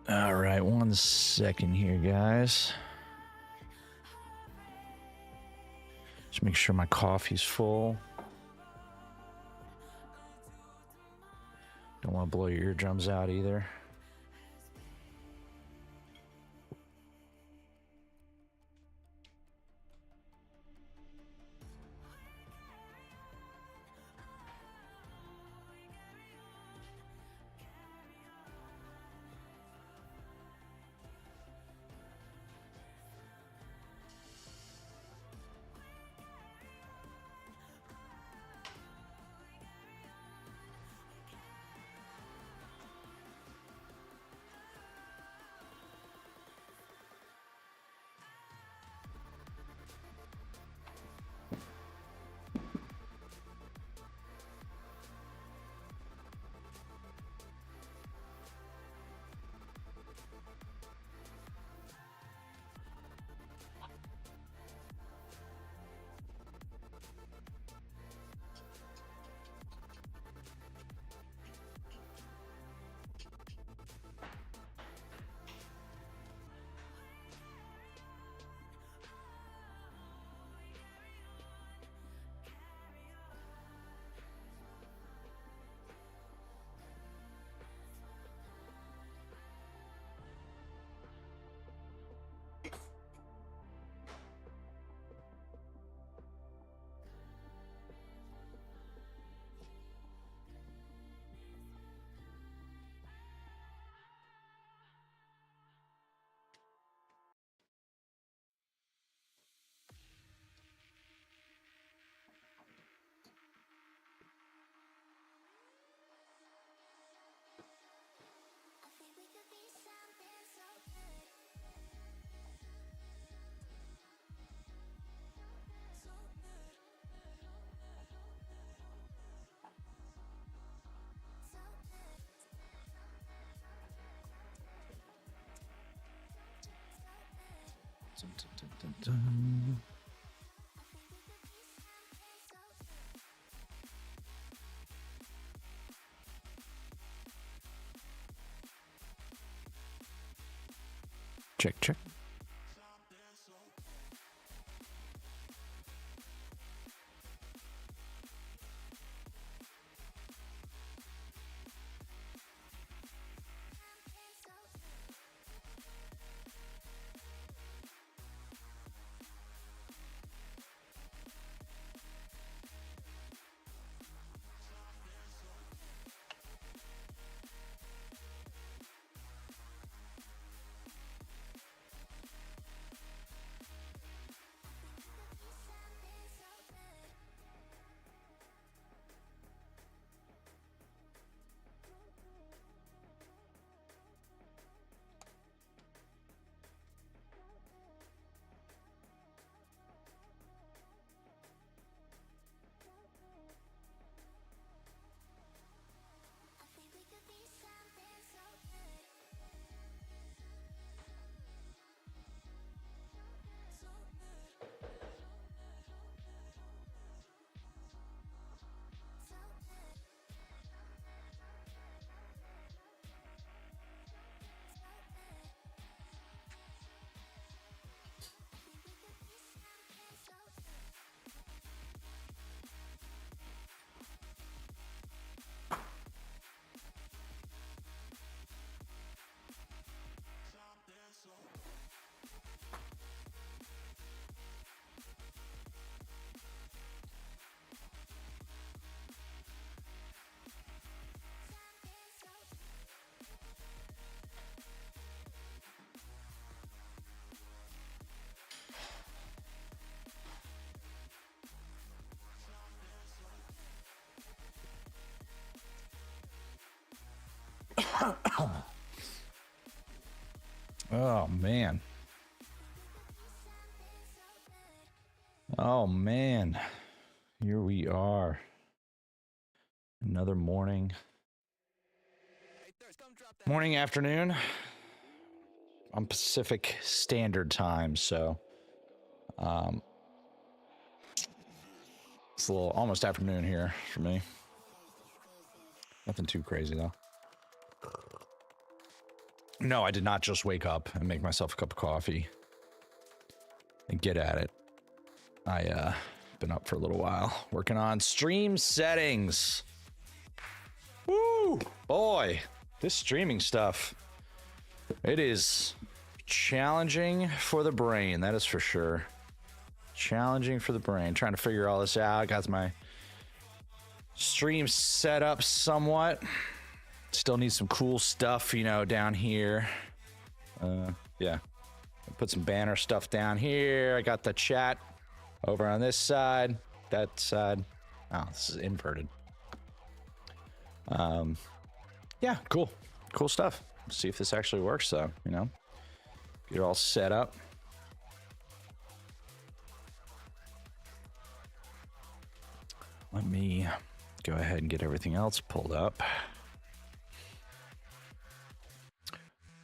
All right, 1 second here, guys. Just make sure my coffee's full. Don't want to blow your eardrums out either. Dun, dun, dun, dun, dun. Check, check. Oh, man. Oh, man. Here we are. Another morning. Morning, afternoon. On Pacific Standard Time, so it's a little almost afternoon here for me. Nothing too crazy though. No, I did not just wake up and make myself a cup of coffee and get at it. I been up for a little while working on stream settings. Woo! Boy, this streaming stuff, it is challenging for the brain, that is for sure. Challenging for the brain. Trying to figure all this out. Got my stream set up somewhat. Still need some cool stuff, you know, down here. Yeah. Put some banner stuff down here. I got the chat over on this side. That side. Oh, this is inverted. Yeah, cool. Cool stuff. See if this actually works though, you know. Get it all set up. Let me go ahead and get everything else pulled up.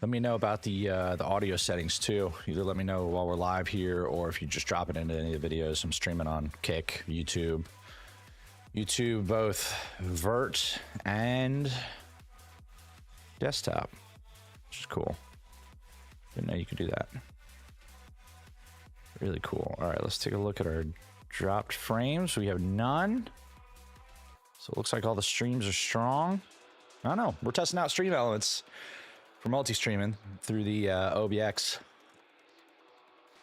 Let me know about the audio settings too. Either let me know while we're live here, or if you just drop it into any of the videos. I'm streaming on Kick, YouTube, both Vert and desktop, which is cool. Didn't know you could do that. Really cool. All right, let's take a look at our dropped frames. We have none. So it looks like all the streams are strong. I don't know. We're testing out Stream Elements for multi-streaming through the OBS.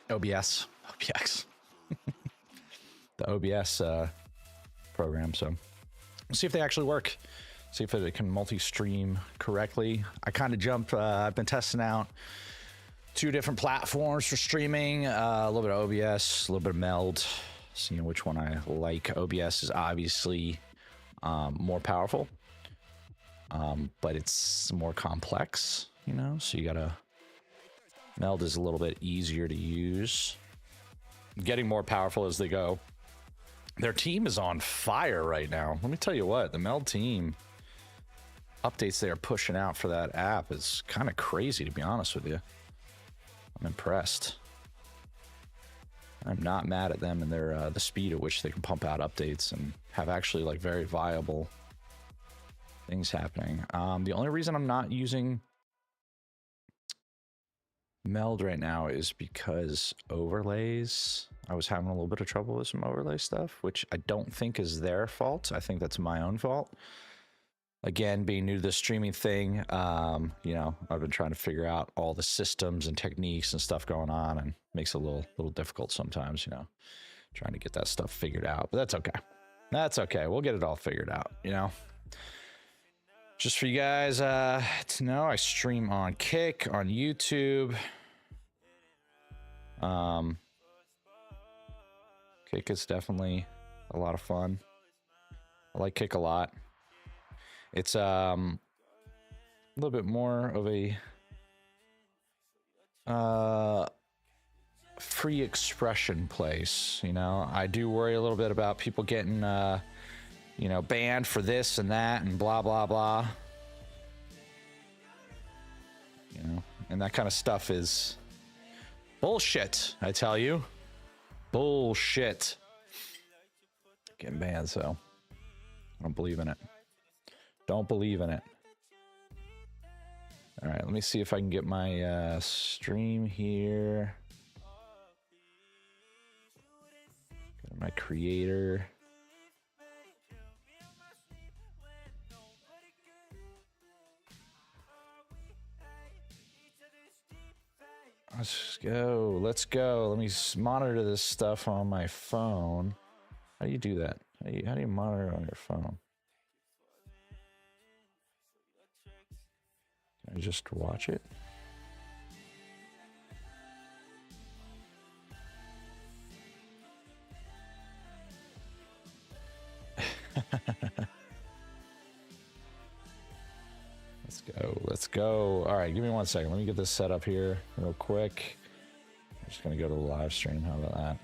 The OBS program. So we'll see if they actually work. See if it can multi-stream correctly. I kind of jump. I've been testing out 2 different platforms for streaming. A little bit of OBS, a little bit of Meld. Seeing which one I like. OBS is obviously more powerful, but it's more complex, you know, so you gotta, Meld is a little bit easier to use, getting more powerful as they go. Their team is on fire right now. Let me tell you what, the Meld team updates they are pushing out for that app is kind of crazy, to be honest with you. I'm impressed. I'm not mad at them and their the speed at which they can pump out updates and have actually like very viable things happening. The only reason I'm not using Meld right now is because overlays. I was having a little bit of trouble with some overlay stuff, which I don't think is their fault. I think that's my own fault. Again, being new to the streaming thing, you know, I've been trying to figure out all the systems and techniques and stuff going on, and makes it a little difficult sometimes, you know, trying to get that stuff figured out. But that's okay. That's okay. We'll get it all figured out, you know. Just for you guys to know, I stream on Kick, on YouTube. Kick is definitely a lot of fun. I like Kick a lot. It's a little bit more of a free expression place, you know. I do worry a little bit about people getting you know, banned for this and that and blah blah blah, you know, and that kind of stuff is bullshit, I tell you. Bullshit. Getting banned, so I don't believe in it. Don't believe in it. All right, let me see if I can get my stream here. Go to my creator. Let's go. Let's go. Let me monitor this stuff on my phone. How do you do that? How do you monitor it on your phone? Can I just watch it? Let's go. Let's go. All right, give me 1 second. Let me get this set up here real quick. I'm just going to go to the live stream. How about that?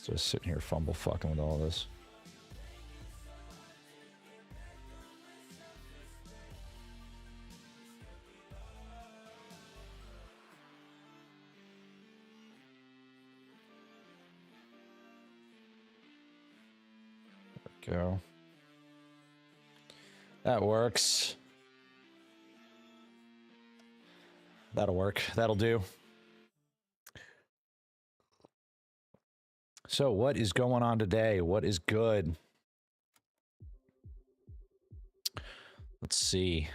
Just sitting here fumble fucking with all this. There we go. That works. That'll work. That'll do. So what is going on today? What is good? Let's see.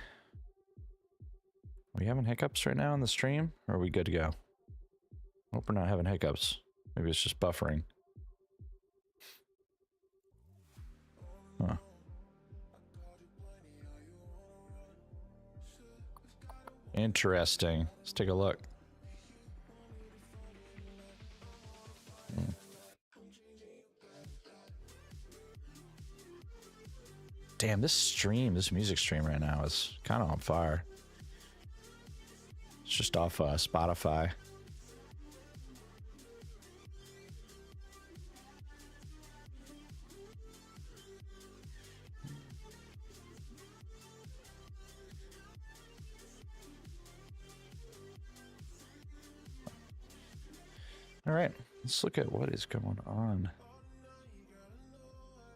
Are we having hiccups right now in the stream? Or are we good to go? Hope we're not having hiccups. Maybe it's just buffering. Huh. Interesting. Let's take a look. Damn, this music stream right now is kind of on fire. It's just off Spotify. All right, let's look at what is going on.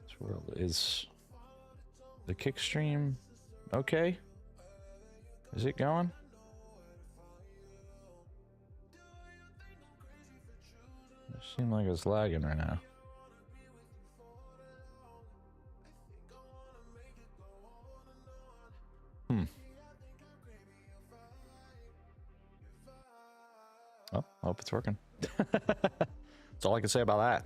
This world is the kick stream okay? Is it going? It seems like it's lagging right now. Oh, I hope it's working. That's all I can say about that.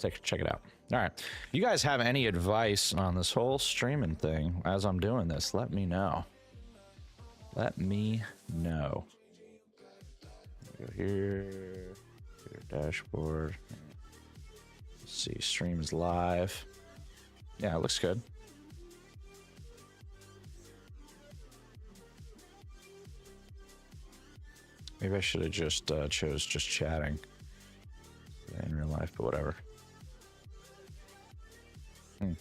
Let's check it out. All right. You guys have any advice on this whole streaming thing as I'm doing this? Let me know. Let me know. Go here. Dashboard. Let's see. Stream is live. Yeah, it looks good. Maybe I should have just chose just chatting in real life, but whatever. It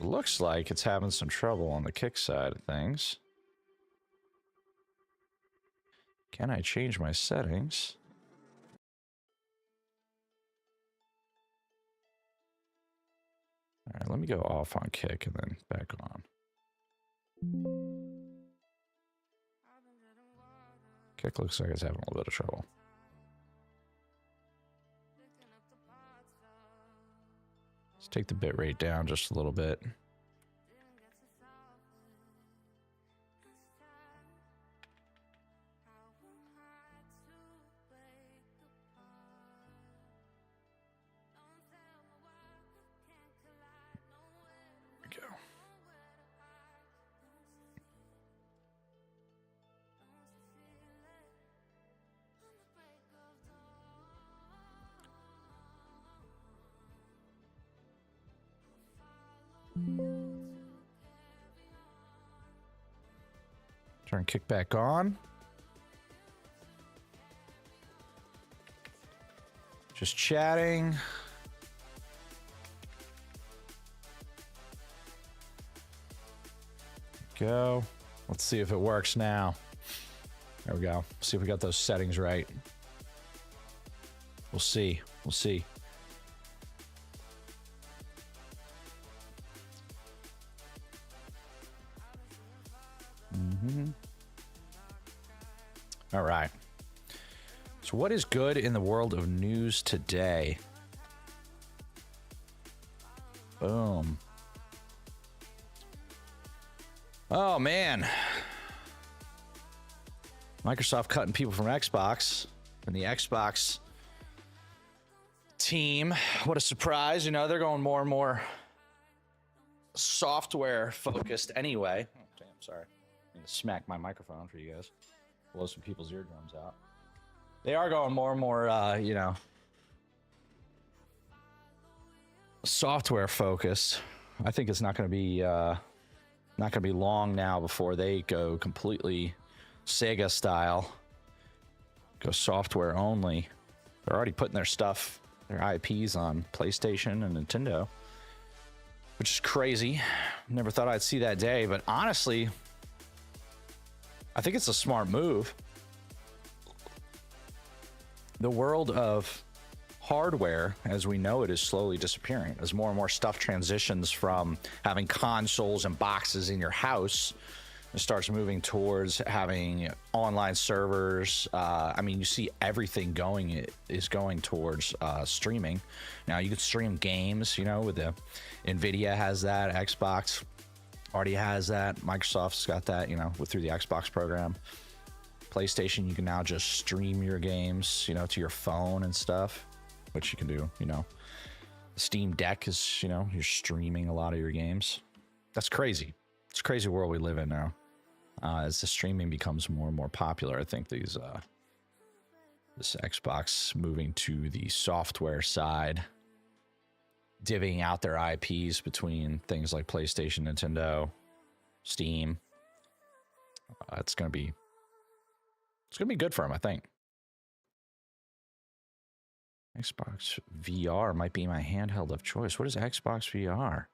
looks like it's having some trouble on the kick side of things. Can I change my settings? All right, let me go off on kick and then back on. Kick looks like it's having a little bit of trouble. Let's take the bitrate down just a little bit. There we go. Turn kick back on. Just chatting. Go. Let's see if it works now. There we go. See if we got those settings right. We'll see. We'll see. All right. So what is good in the world of news today? Boom. Oh, man. Microsoft cutting people from Xbox and the Xbox team. What a surprise. You know, they're going more and more software focused anyway. Oh, damn, sorry. I'm going to smack my microphone for you guys. Blow some people's eardrums out. They are going more and more, you know, software focused. I think it's not going to be long now before they go completely Sega style, go software only. They're already putting their stuff, their IPs on PlayStation and Nintendo, which is crazy. Never thought I'd see that day, but honestly, I think it's a smart move. The world of hardware, as we know it, is slowly disappearing as more and more stuff transitions from having consoles and boxes in your house It starts moving towards having online servers. I mean, you see everything is going towards streaming. Now you can stream games, you know, with the Nvidia has that, Xbox already has that, Microsoft's got that, you know, through the Xbox program. PlayStation, you can now just stream your games, you know, to your phone and stuff, which you can do, you know. Steam Deck is, you know, you're streaming a lot of your games. That's crazy. It's a crazy world we live in now. As the streaming becomes more and more popular, I think this Xbox moving to the software side, divvying out their IPs between things like PlayStation, Nintendo, Steam. It's gonna be good for them, I think. Xbox VR might be my handheld of choice. What is Xbox VR?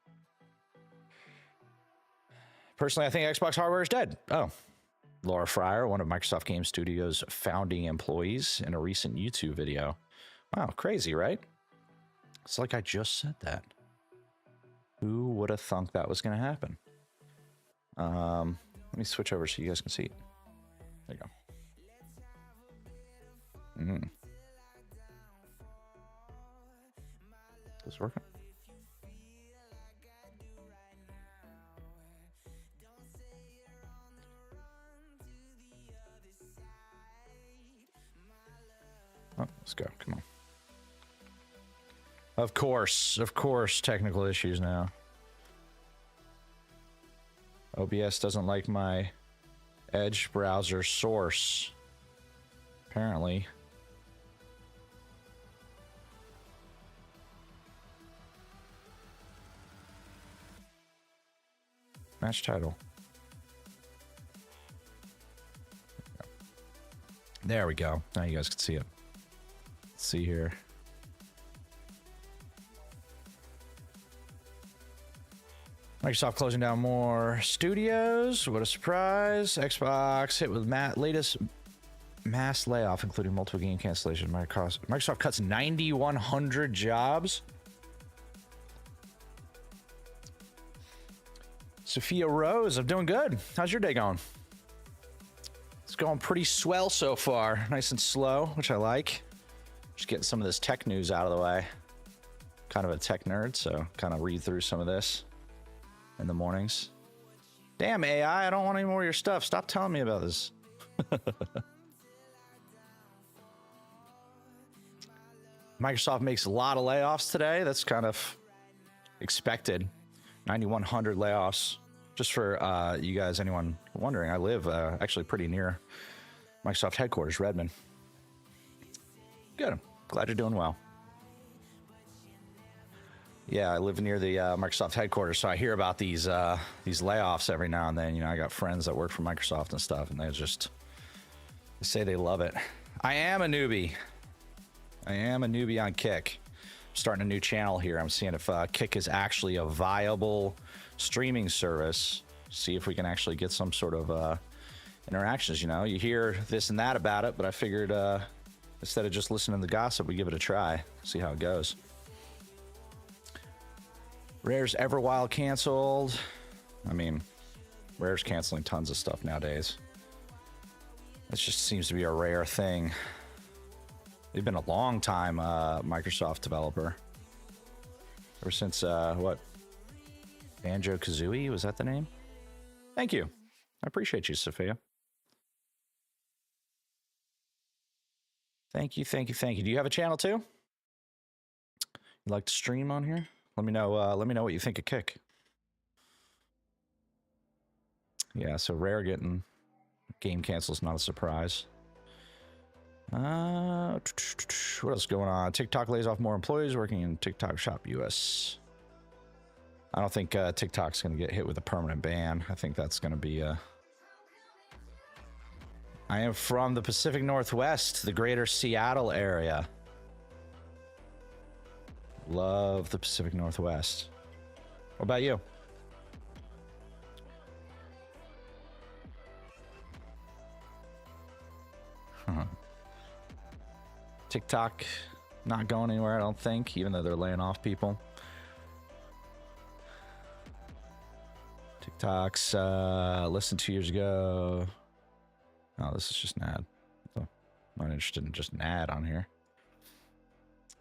Personally, I think Xbox hardware is dead. Oh. Laura Fryer, one of Microsoft Game Studios' founding employees, in a recent YouTube video. Wow, crazy, right? It's like I just said that. Who would have thunk that was going to happen? Let me switch over so you guys can see it. There you go. Is this working? Oh, let's go. Come on. Of course, technical issues now. OBS doesn't like my Edge browser source. Apparently. Match title. There we go. Now you guys can see it. Let's see here. Microsoft closing down more studios. What a surprise. Xbox hit with latest mass layoff, including multiple game cancellation. Microsoft cuts 9,100 jobs. Sophia Rose, I'm doing good. How's your day going? It's going pretty swell so far. Nice and slow, which I like. Just getting some of this tech news out of the way. Kind of a tech nerd, so kind of read through some of this in the mornings. Damn, AI, I don't want any more of your stuff. Stop telling me about this. Microsoft makes a lot of layoffs today. That's kind of expected. 9,100 layoffs. Just for you guys, anyone wondering, I live actually pretty near Microsoft headquarters, Redmond. Good. Glad you're doing well. Yeah, I live near the Microsoft headquarters, so I hear about these layoffs every now and then. You know, I got friends that work for Microsoft and stuff, and they say they love it. I am a newbie. On Kick. I'm starting a new channel here. I'm seeing if Kick is actually a viable streaming service. See if we can actually get some sort of interactions. You know, you hear this and that about it, but I figured instead of just listening to the gossip, we give it a try. See how it goes. Rare's Everwild canceled. I mean, Rare's canceling tons of stuff nowadays. It just seems to be a rare thing. They've been a long time Microsoft developer. Ever since, what? Banjo-Kazooie? Was that the name? Thank you. I appreciate you, Sophia. Thank you. Do you have a channel too? You like to stream on here? Let me know what you think of Kick. Yeah, so Rare getting game cancels, not a surprise. What else is going on? TikTok lays off more employees working in TikTok Shop US. I don't think TikTok's going to get hit with a permanent ban. I think that's going to be I am from the Pacific Northwest, the greater Seattle area. Love the Pacific Northwest. What about you? TikTok not going anywhere, I don't think, even though they're laying off people. TikToks, listened 2 years ago. Oh, this is just an ad. So, not interested in just an ad on here.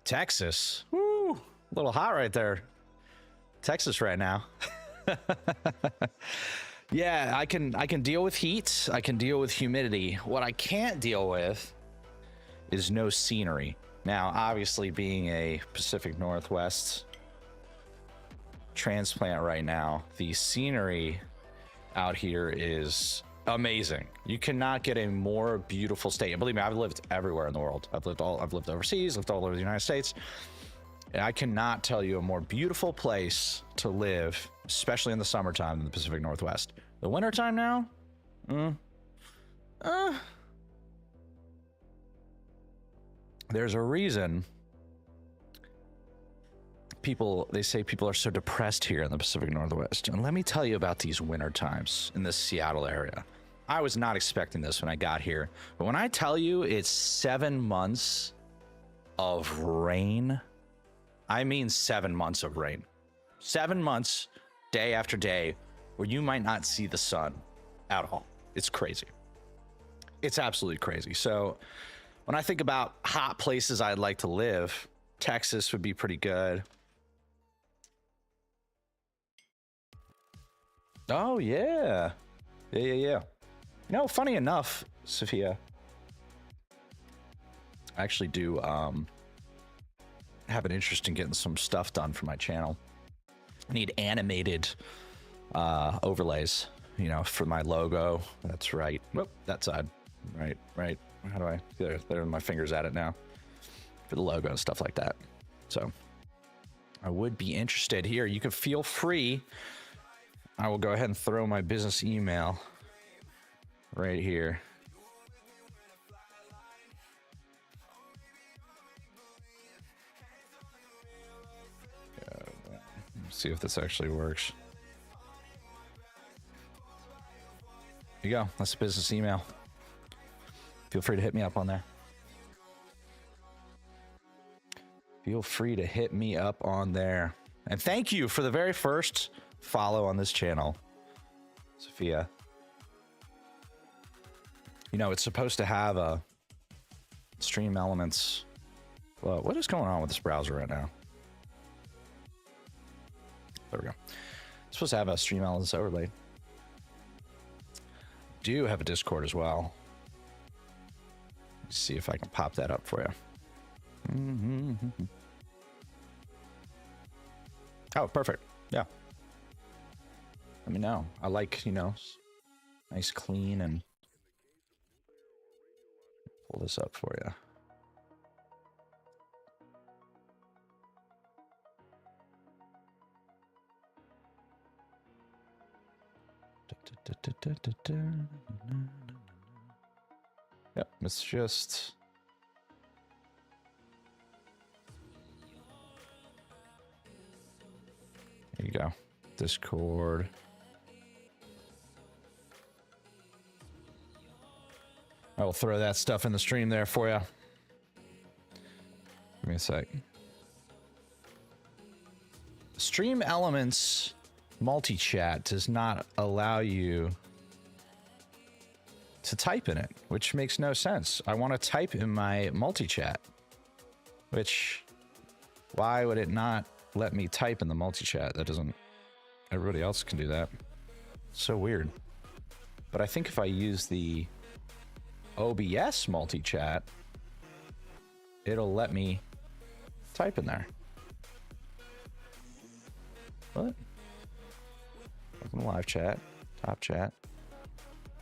Texas. Woo! A little hot right there. Texas right now. Yeah, I can deal with heat. I can deal with humidity. What I can't deal with is no scenery. Now, obviously, being a Pacific Northwest transplant right now, the scenery out here is amazing. You cannot get a more beautiful state. And believe me, I've lived everywhere in the world. I've lived overseas, lived all over the United States. And I cannot tell you a more beautiful place to live, especially in the summertime in the Pacific Northwest. The wintertime now? There's a reason they say people are so depressed here in the Pacific Northwest. And let me tell you about these winter times in this Seattle area. I was not expecting this when I got here. But when I tell you it's 7 months of rain, I mean 7 months of rain. 7 months, day after day, where you might not see the sun at all. It's crazy. It's absolutely crazy. So when I think about hot places I'd like to live, Texas would be pretty good. Oh, yeah. Yeah. You know, funny enough, Sophia, I actually do have an interest in getting some stuff done for my channel. I need animated overlays, you know, for my logo. That's right. Whoop, that side. Right. How do I? There my fingers at it now. For the logo and stuff like that. So I would be interested here. You can feel free. I will go ahead and throw my business email right here. Let's see if this actually works. Here you go. That's the business email. Feel free to hit me up on there. Feel free to hit me up on there. And thank you for the very first follow on this channel, Sophia. You know, it's supposed to have a Stream Elements. Well, what is going on with this browser right now? There we go. It's supposed to have a Stream Elements overlay. Do have a Discord as well. Let's see if I can pop that up for you. Oh, perfect. Yeah. Let me know. I like, you know, nice, clean, and pull this up for you. Yep, it's just there you go. Discord. I will throw that stuff in the stream there for you. Give me a sec. Stream Elements multi-chat does not allow you to type in it, which makes no sense. I want to type in my multi-chat, which, why would it not let me type in the multi-chat? That doesn't, everybody else can do that. So weird. But I think if I use the OBS multi-chat, it'll let me type in there. What? Open live chat, top chat,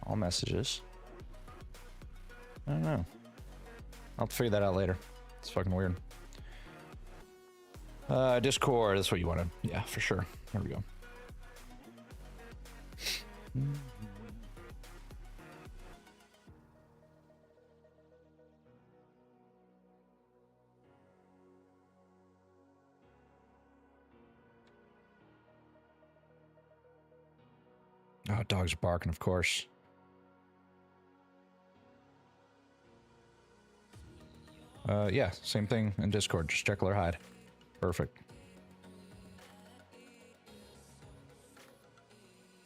all messages. I don't know. I'll figure that out later. It's fucking weird. Discord, that's what you wanted. Yeah, for sure. There we go. Oh, dogs are barking, of course. Yeah, same thing in Discord. Just Jekyll or Hyde. Perfect.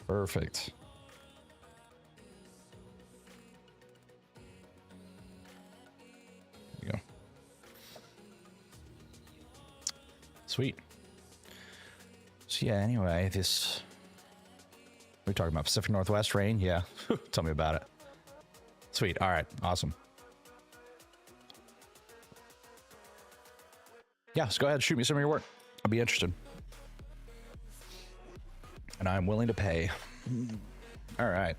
Perfect. There you go. Sweet. So yeah, anyway, this... We're talking about Pacific Northwest rain? Yeah. Tell me about it. Sweet. All right. Awesome. Yeah, so go ahead and shoot me some of your work. I'll be interested. And I'm willing to pay. All right.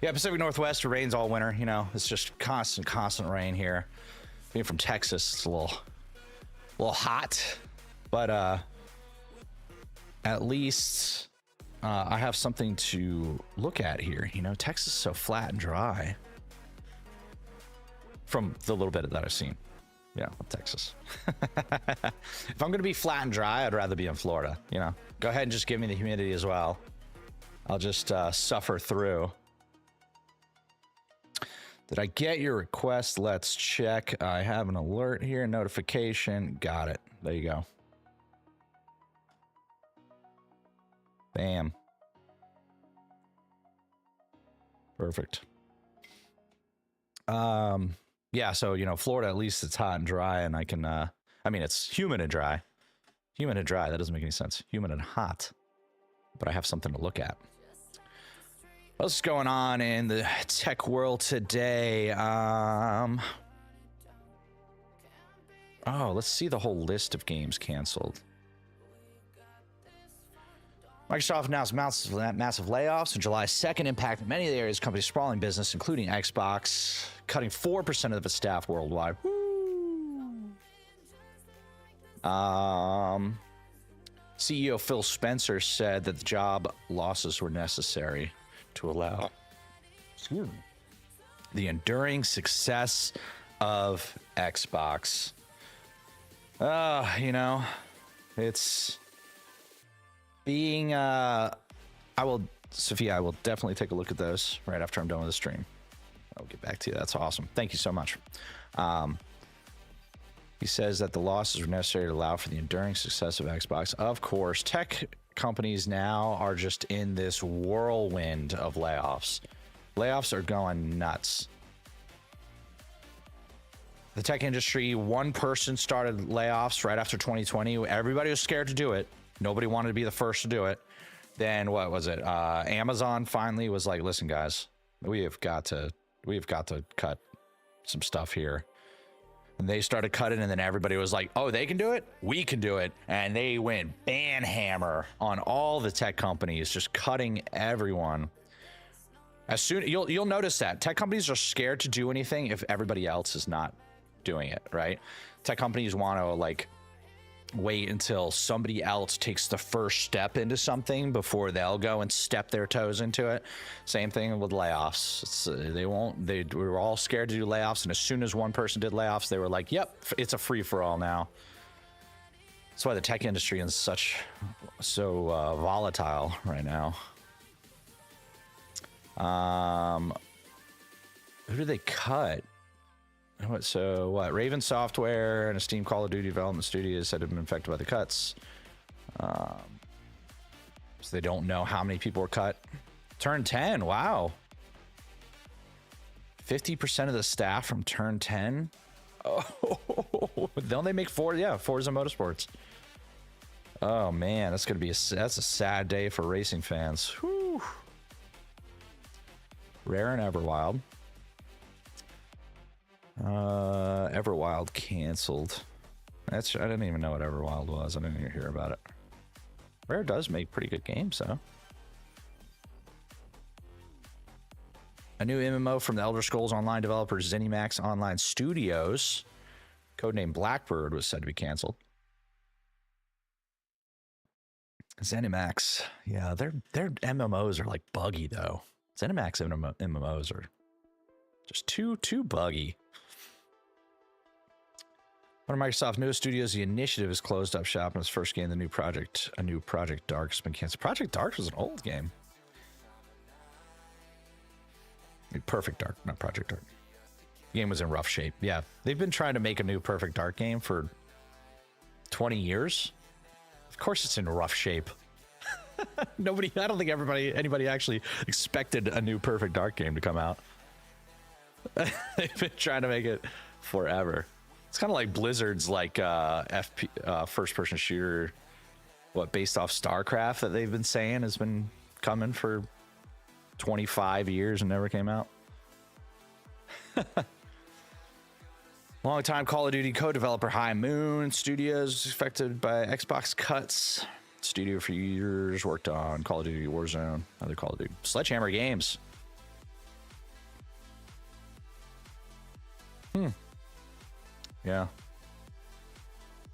Yeah, Pacific Northwest, it rains all winter. You know, it's just constant rain here. Being from Texas, it's a little hot. But at least I have something to look at here. You know, Texas is so flat and dry. From the little bit that I've seen. Yeah, Texas. If I'm going to be flat and dry, I'd rather be in Florida. You know, go ahead and just give me the humidity as well. I'll just suffer through. Did I get your request? Let's check. I have an alert here, notification. Got it. There you go. Bam. Perfect. Yeah, so, you know, Florida, at least it's hot and dry, and I can, I mean, it's humid and dry. Humid and dry, that doesn't make any sense. Humid and hot. But I have something to look at. What's going on in the tech world today? Oh, let's see the whole list of games canceled. Microsoft announced massive layoffs on July 2nd, impacting many of the areas of the company's sprawling business, including Xbox, cutting 4% of its staff worldwide. CEO Phil Spencer said that the job losses were necessary to allow the enduring success of Xbox. You know, it's... being Sophia, I will definitely take a look at those right after I'm done with the stream. I'll get back to you. That's awesome. Thank you so much. He says that the losses were necessary to allow for the enduring success of Xbox. Of course, tech companies now are just in this whirlwind of layoffs. Layoffs are going nuts. The tech industry, one person started layoffs right after 2020. Everybody was scared to do it. Nobody wanted to be the first to do it. Then what was it? Amazon finally was like, listen, guys, we have got to cut some stuff here. And they started cutting, and then everybody was like, oh, they can do it? We can do it. And they went banhammer on all the tech companies, just cutting everyone. As soon you'll notice that tech companies are scared to do anything if everybody else is not doing it, right? Tech companies want to like wait until somebody else takes the first step into something before they'll go and step their toes into it. Same thing with layoffs. We were all scared to do layoffs, and as soon as one person did layoffs, they were like, yep, it's a free-for-all now. That's why the tech industry is so volatile right now. Who did they cut? So what? Raven Software and a Steam Call of Duty development studios said have been affected by the cuts. So they don't know how many people were cut. Turn 10, wow. 50% of the staff from Turn 10. Oh, don't they make Forza Motorsports? Oh man, that's a sad day for racing fans. Whew. Rare and Everwild. Everwild canceled. I didn't even know what Everwild was. I didn't even hear about it. Rare does make pretty good games, though. A new MMO from the Elder Scrolls Online developers ZeniMax Online Studios, codename Blackbird, was said to be canceled. ZeniMax, yeah, their MMOs are like buggy though. ZeniMax MMOs are just too buggy. One of Microsoft's newest studios, The Initiative, has closed up shop, and its first game, a new Project Dark, has been canceled. Project Dark was an old game. Perfect Dark, not Project Dark. The game was in rough shape. Yeah, they've been trying to make a new Perfect Dark game for 20 years. Of course it's in rough shape. Nobody, I don't think anybody actually expected a new Perfect Dark game to come out. They've been trying to make it forever. It's kind of like Blizzard's like first person shooter, based off StarCraft that they've been saying has been coming for 25 years and never came out. Longtime Call of Duty co-developer High Moon Studios affected by Xbox cuts. Studio for years worked on Call of Duty Warzone, other Call of Duty. Sledgehammer Games. Yeah.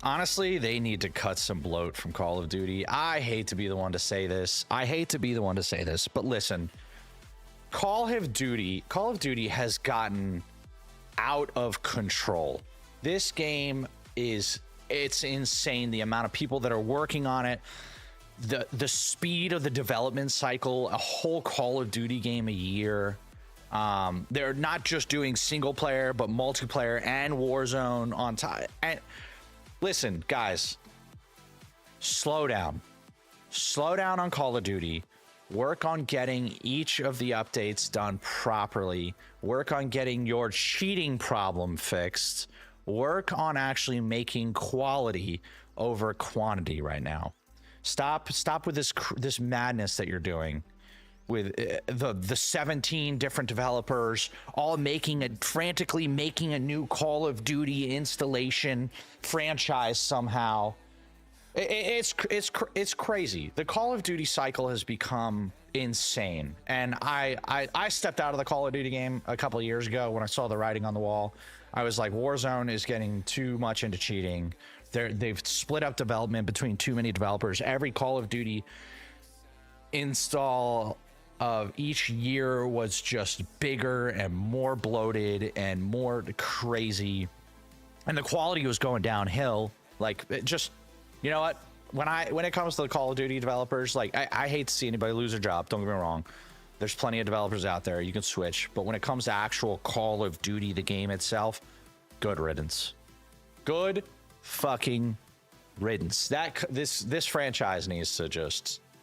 Honestly, they need to cut some bloat from Call of Duty. I hate to be the one to say this. But listen, Call of Duty has gotten out of control. This game it's insane, the amount of people that are working on it, the speed of the development cycle, a whole Call of Duty game a year. They're not just doing single player, but multiplayer and Warzone on top. And listen, guys, slow down on Call of Duty. Work on getting each of the updates done properly. Work on getting your cheating problem fixed. Work on actually making quality over quantity right now. Stop with this madness that you're doing with the 17 different developers all frantically making a new Call of Duty installation franchise somehow. It's crazy. The Call of Duty cycle has become insane, and I stepped out of the Call of Duty game a couple of years ago when I saw the writing on the wall. I was like, Warzone is getting too much into cheating. They've split up development between too many developers. Every Call of Duty install of each year was just bigger and more bloated and more crazy, and the quality was going downhill. Like, it just, you know what? When it comes to the Call of Duty developers, like, I hate to see anybody lose their job. Don't get me wrong. There's plenty of developers out there. You can switch. But when it comes to actual Call of Duty, the game itself, good riddance. Good fucking riddance. This franchise needs to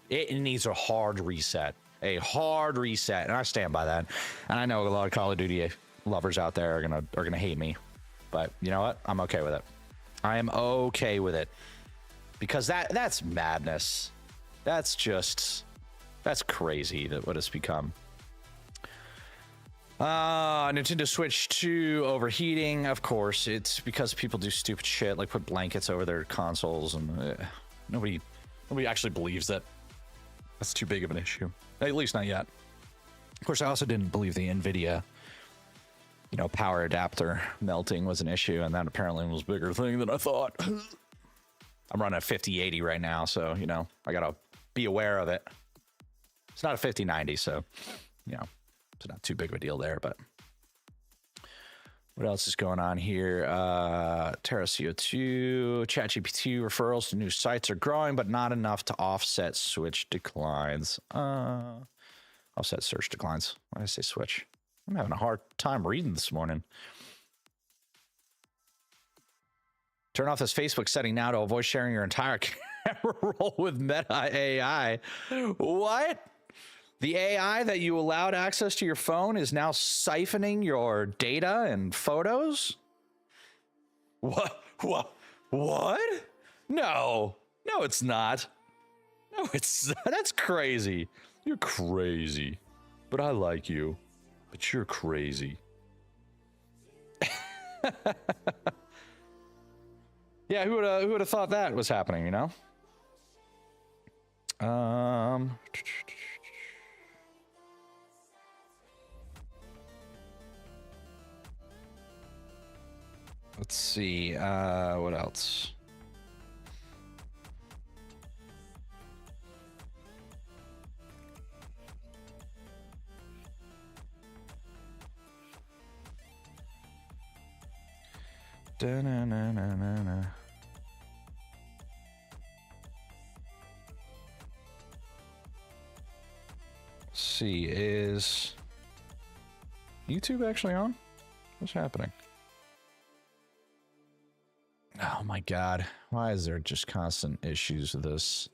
it needs a hard reset. A hard reset. And I stand by that. And I know a lot of Call of Duty lovers out there are gonna hate me. But you know what? I'm okay with it. I am okay with it. Because that's madness. That's crazy that what it's become. Nintendo Switch 2 overheating. Of course, it's because people do stupid shit like put blankets over their consoles, and nobody actually believes that that's too big of an issue. At least not yet. Of course, I also didn't believe the NVIDIA, power adapter melting was an issue, and that apparently was a bigger thing than I thought. I'm running a 5080 right now, so, I gotta be aware of it. It's not a 5090, so, it's not too big of a deal there, but what else is going on here? Terra CO2, ChatGPT referrals to new sites are growing, but not enough to offset Switch declines. Offset search declines. Why did I say Switch? I'm having a hard time reading this morning. Turn off this Facebook setting now to avoid sharing your entire camera roll with Meta AI. What? The AI that you allowed access to your phone is now siphoning your data and photos? What? No, it's not. No, it's not. That's crazy. You're crazy. But I like you. But you're crazy. Yeah, who would have thought that was happening, Let's see, what else? Da-na-na-na-na-na. Let's see, is YouTube actually on? What's happening? Oh my god, why is there just constant issues with this?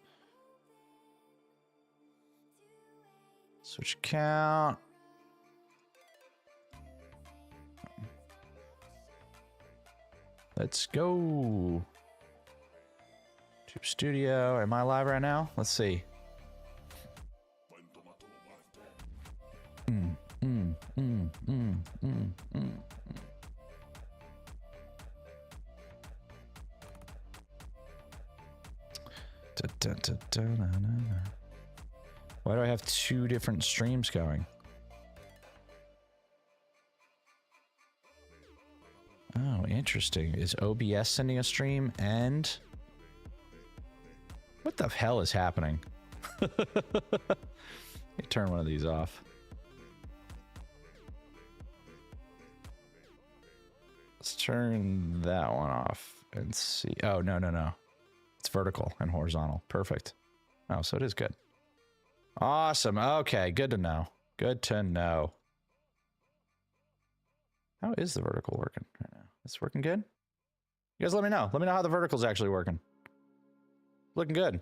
Switch account. Let's go. Tube Studio. Am I live right now? Let's see. Why do I have two different streams going? Oh, interesting. Is OBS sending a stream and... What the hell is happening? Let me turn one of these off. Let's turn that one off and see. Oh, no, no, no. It's vertical and horizontal. Perfect. Oh, so it is good. Awesome. Okay, good to know. Good to know. How is the vertical working right now? It's working good? You guys let me know. Let me know how the vertical's actually working. Looking good.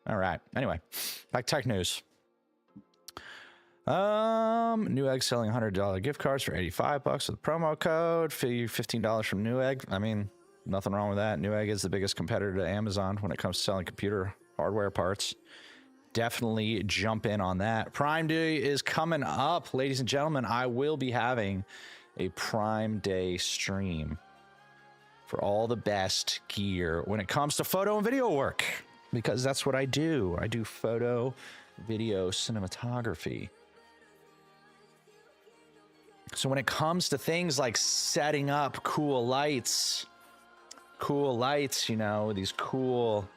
All right. Anyway, back to tech news. Newegg selling $100 gift cards for $85 with promo code. $15 from Newegg. I mean, nothing wrong with that. Newegg is the biggest competitor to Amazon when it comes to selling computer hardware parts. Definitely jump in on that. Prime Day is coming up, ladies and gentlemen. I will be having a Prime Day stream for all the best gear when it comes to photo and video work, because that's what I do. I do photo, video, cinematography. So when it comes to things like setting up cool lights, you know, these cool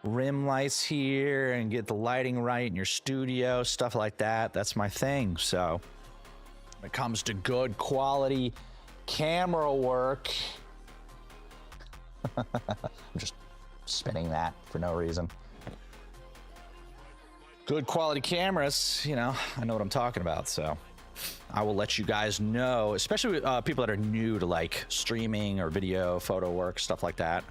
rim lights here and get the lighting right in your studio, stuff like that, that's my thing. So when it comes to good quality camera work, I'm just spinning that for no reason. Good quality cameras, you know, I know what I'm talking about, so I will let you guys know, especially people that are new to like streaming or video, photo work, stuff like that.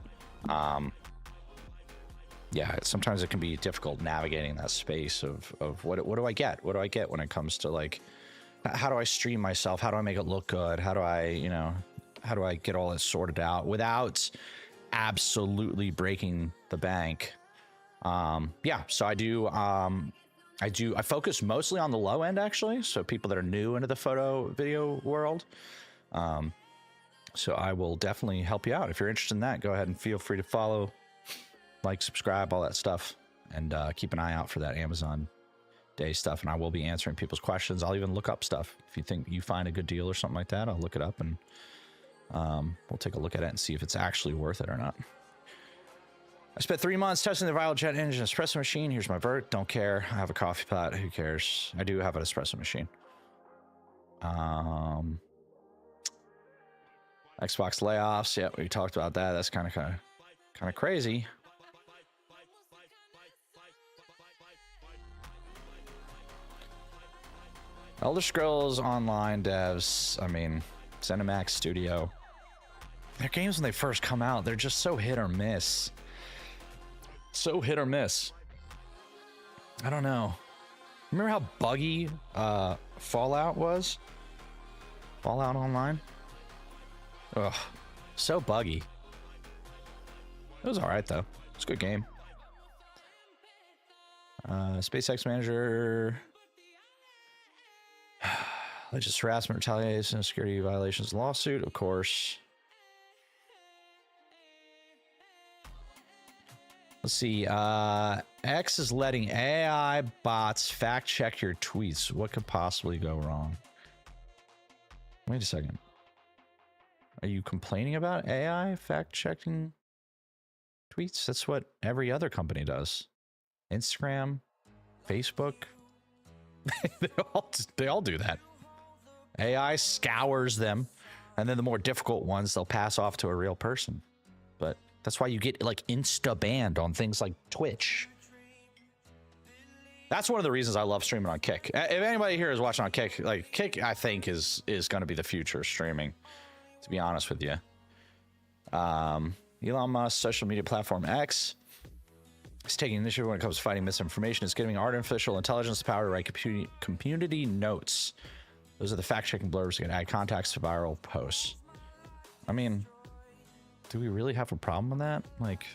Yeah, sometimes it can be difficult navigating that space of what do I get? What do I get when it comes to like, how do I stream myself? How do I make it look good? How do I, you know, how do I get all this sorted out without absolutely breaking the bank? Yeah, so I focus mostly on the low end, actually. So people that are new into the photo video world. So I will definitely help you out. If you're interested in that, go ahead and feel free to follow, like, subscribe, all that stuff, and keep an eye out for that Amazon Day stuff. And I will be answering people's questions. I'll even look up stuff. If you think you find a good deal or something like that, I'll look it up and we'll take a look at it and see if it's actually worth it or not. I spent 3 months testing the VioJet engine espresso machine. Here's my verdict. Don't care. I have a coffee pot. Who cares? I do have an espresso machine. Xbox layoffs. Yeah, we talked about that. That's kind of crazy. Elder Scrolls Online devs. I mean, ZeniMax Studio. Their games when they first come out, they're just so hit or miss. So hit or miss. I don't know. Remember how buggy Fallout was? Fallout Online? Ugh. So buggy. It was alright though. It's a good game. SpaceX Manager. Religious harassment, retaliation, security violations lawsuit, of course. Let's see. X is letting AI bots fact check your tweets. What could possibly go wrong? Wait a second. Are you complaining about AI fact checking tweets? That's what every other company does. Instagram, Facebook. they all do that. AI scours them, and then the more difficult ones they'll pass off to a real person. But that's why you get like insta banned on things like Twitch. That's one of the reasons I love streaming on Kick. If anybody here is watching on Kick, like Kick, I think is going to be the future of streaming. To be honest with you, Elon Musk social media platform X It's taking initiative when it comes to fighting misinformation. It's giving artificial intelligence the power to write community notes. Those are the fact-checking blurbs that can add context to viral posts. I mean, do we really have a problem with that? Like,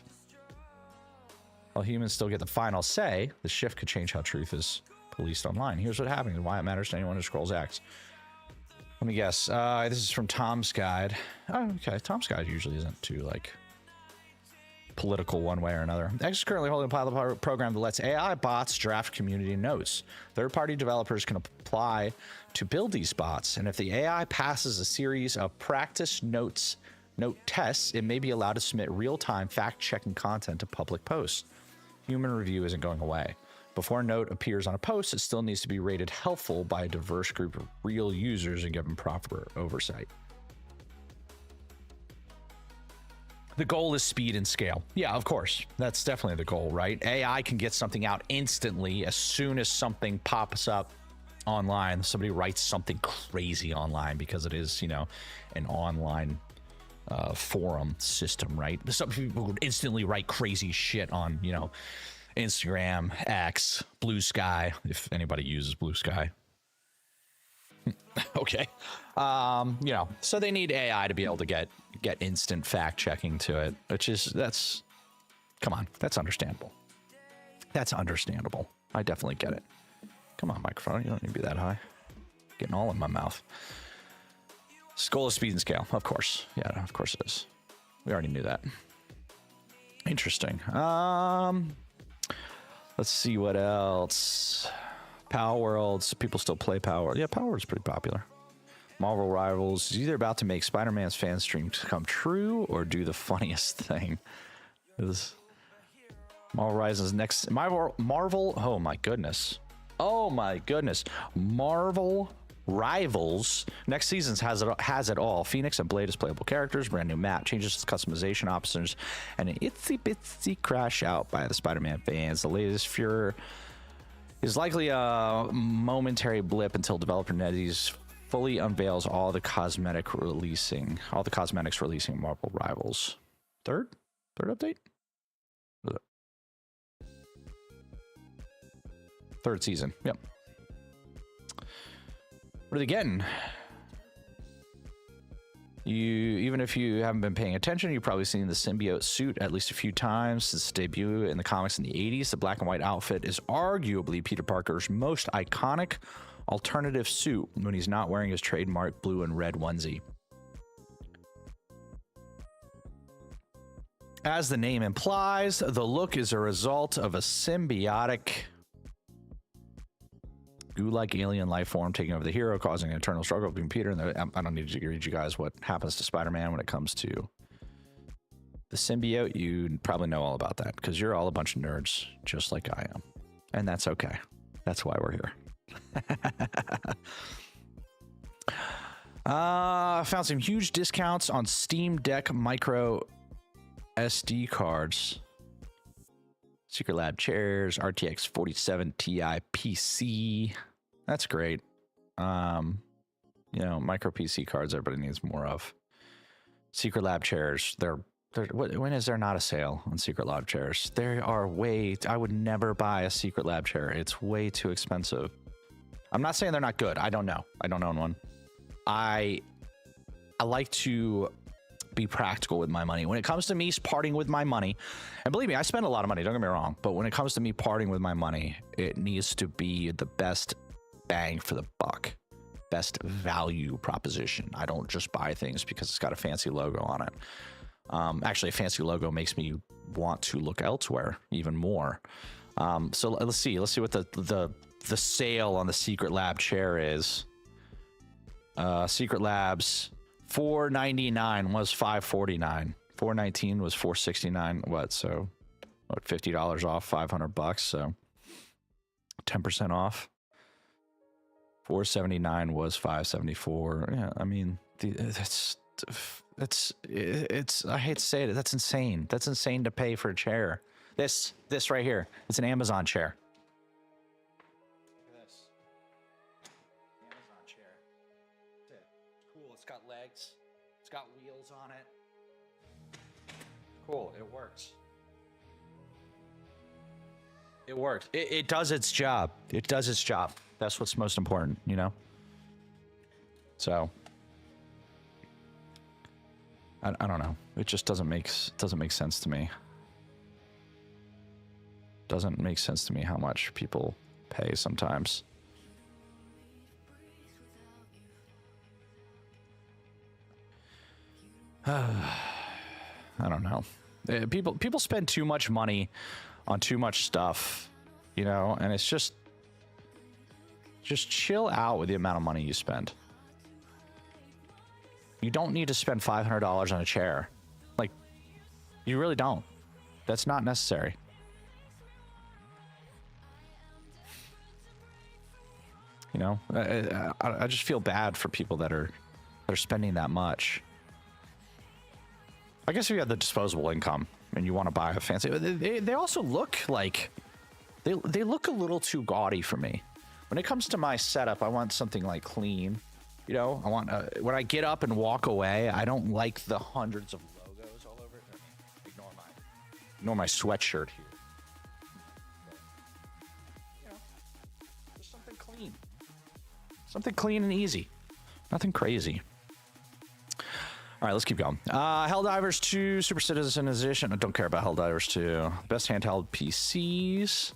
while humans still get the final say, the shift could change how truth is policed online. Here's what happened and why it matters to anyone who scrolls X. Let me guess. This is from Tom's Guide. Oh, okay. Tom's Guide usually isn't too, like, political one way or another. X is currently holding a pilot program that lets AI bots draft community notes. Third-party developers can apply to build these bots, and if the AI passes a series of practice note tests, it may be allowed to submit real-time fact-checking content to public posts. Human review isn't going away. Before a note appears on a post, it still needs to be rated helpful by a diverse group of real users and given proper oversight. The goal is speed and scale. Yeah, of course. That's definitely the goal, right? AI can get something out instantly as soon as something pops up online. Somebody writes something crazy online because it is, you know, an online forum system, right? Some people would instantly write crazy shit on, you know, Instagram, X, Blue Sky, if anybody uses Blue Sky. Okay. You know, so they need AI to be able to get instant fact checking to it, which is, that's, come on, that's understandable. That's understandable. I definitely get it. Come on, microphone, you don't need to be that high. Getting all in my mouth. Goal is speed and scale, of course. Yeah, of course it is. We already knew that. Interesting. Let's see what else. Power Worlds. People still play Power. Yeah, Power Worlds is pretty popular. Marvel Rivals is either about to make Spider-Man's fan stream come true or do the funniest thing. Is Marvel Rises next. Marvel. Oh my goodness. Oh my goodness. Marvel Rivals next season has it all. Phoenix and Blade as playable characters, brand new map, changes to customization options, and an itsy bitsy crash out by the Spider-Man fans. The latest Fuhrer is likely a momentary blip until developer NetEase fully unveils all the cosmetics releasing Marvel Rivals. Third update? Third season. Yep. What are they getting? Even if you haven't been paying attention, you've probably seen the symbiote suit at least a few times since its debut in the comics in the 80s. The black and white outfit is arguably Peter Parker's most iconic alternative suit when he's not wearing his trademark blue and red onesie. As the name implies, the look is a result of a symbiotic goo-like alien life form taking over the hero, causing an eternal struggle between Peter and I don't need to read you guys what happens to Spider-Man when it comes to the symbiote. You probably know all about that because you're all a bunch of nerds just like I am, and that's okay. That's why we're here. Found some huge discounts on Steam Deck micro SD cards. Secret Lab chairs, RTX 47 Ti PC. That's great. You know, micro PC cards everybody needs more of. Secret Lab chairs, when is there not a sale on Secret Lab chairs? There are I would never buy a Secret Lab chair. It's way too expensive. I'm not saying they're not good. I don't know. I don't own one. I like to be practical with my money. When it comes to me parting with my money, and believe me, I spend a lot of money, don't get me wrong, but when it comes to me parting with my money, it needs to be the best bang for the buck, best value proposition. I don't just buy things because it's got a fancy logo on it. Actually, a fancy logo makes me want to look elsewhere even more. So let's see what the sale on the Secret Lab chair is. Secret Labs $499 was $549. $419 was $469. What? So, what? $50 off, $500. So, 10% off. $479 was $574. Yeah, I mean, it's. I hate to say it. That's insane. That's insane to pay for a chair. This right here. It's an Amazon chair. Got legs, it's got wheels on it. Cool, it works. It works. It does its job. It does its job. That's what's most important, you know? So I don't know. It just doesn't make sense to me. Doesn't make sense to me how much people pay sometimes. I don't know. People spend too much money on too much stuff, you know, and it's just chill out with the amount of money you spend. You don't need to spend $500 on a chair. Like, you really don't. That's not necessary. You know, I just feel bad for people that are spending that much. I guess if you have the disposable income and you want to buy a fancy, they also look like they look a little too gaudy for me. When it comes to my setup, I want something like clean. You know, I want when I get up and walk away, I don't like the hundreds of logos all over it. I mean, ignore my sweatshirt here. But, you know, just something clean. Something clean and easy. Nothing crazy. All right, let's keep going. Helldivers 2 Super Citizen Edition. I don't care about Helldivers 2. Best handheld PCs.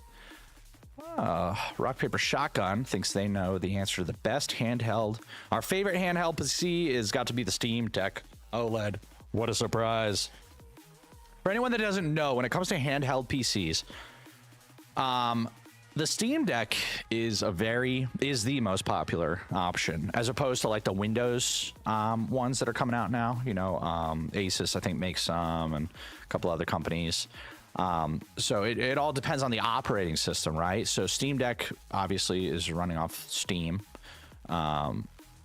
Rock, Paper, Shotgun thinks they know the answer to the best handheld. Our favorite handheld PC is got to be the Steam Deck OLED. What a surprise. For anyone that doesn't know, when it comes to handheld PCs, the Steam Deck is the most popular option, as opposed to like the Windows ones that are coming out now. You know, Asus I think makes some, and a couple other companies. So it all depends on the operating system, right? So Steam Deck obviously is running off Steam,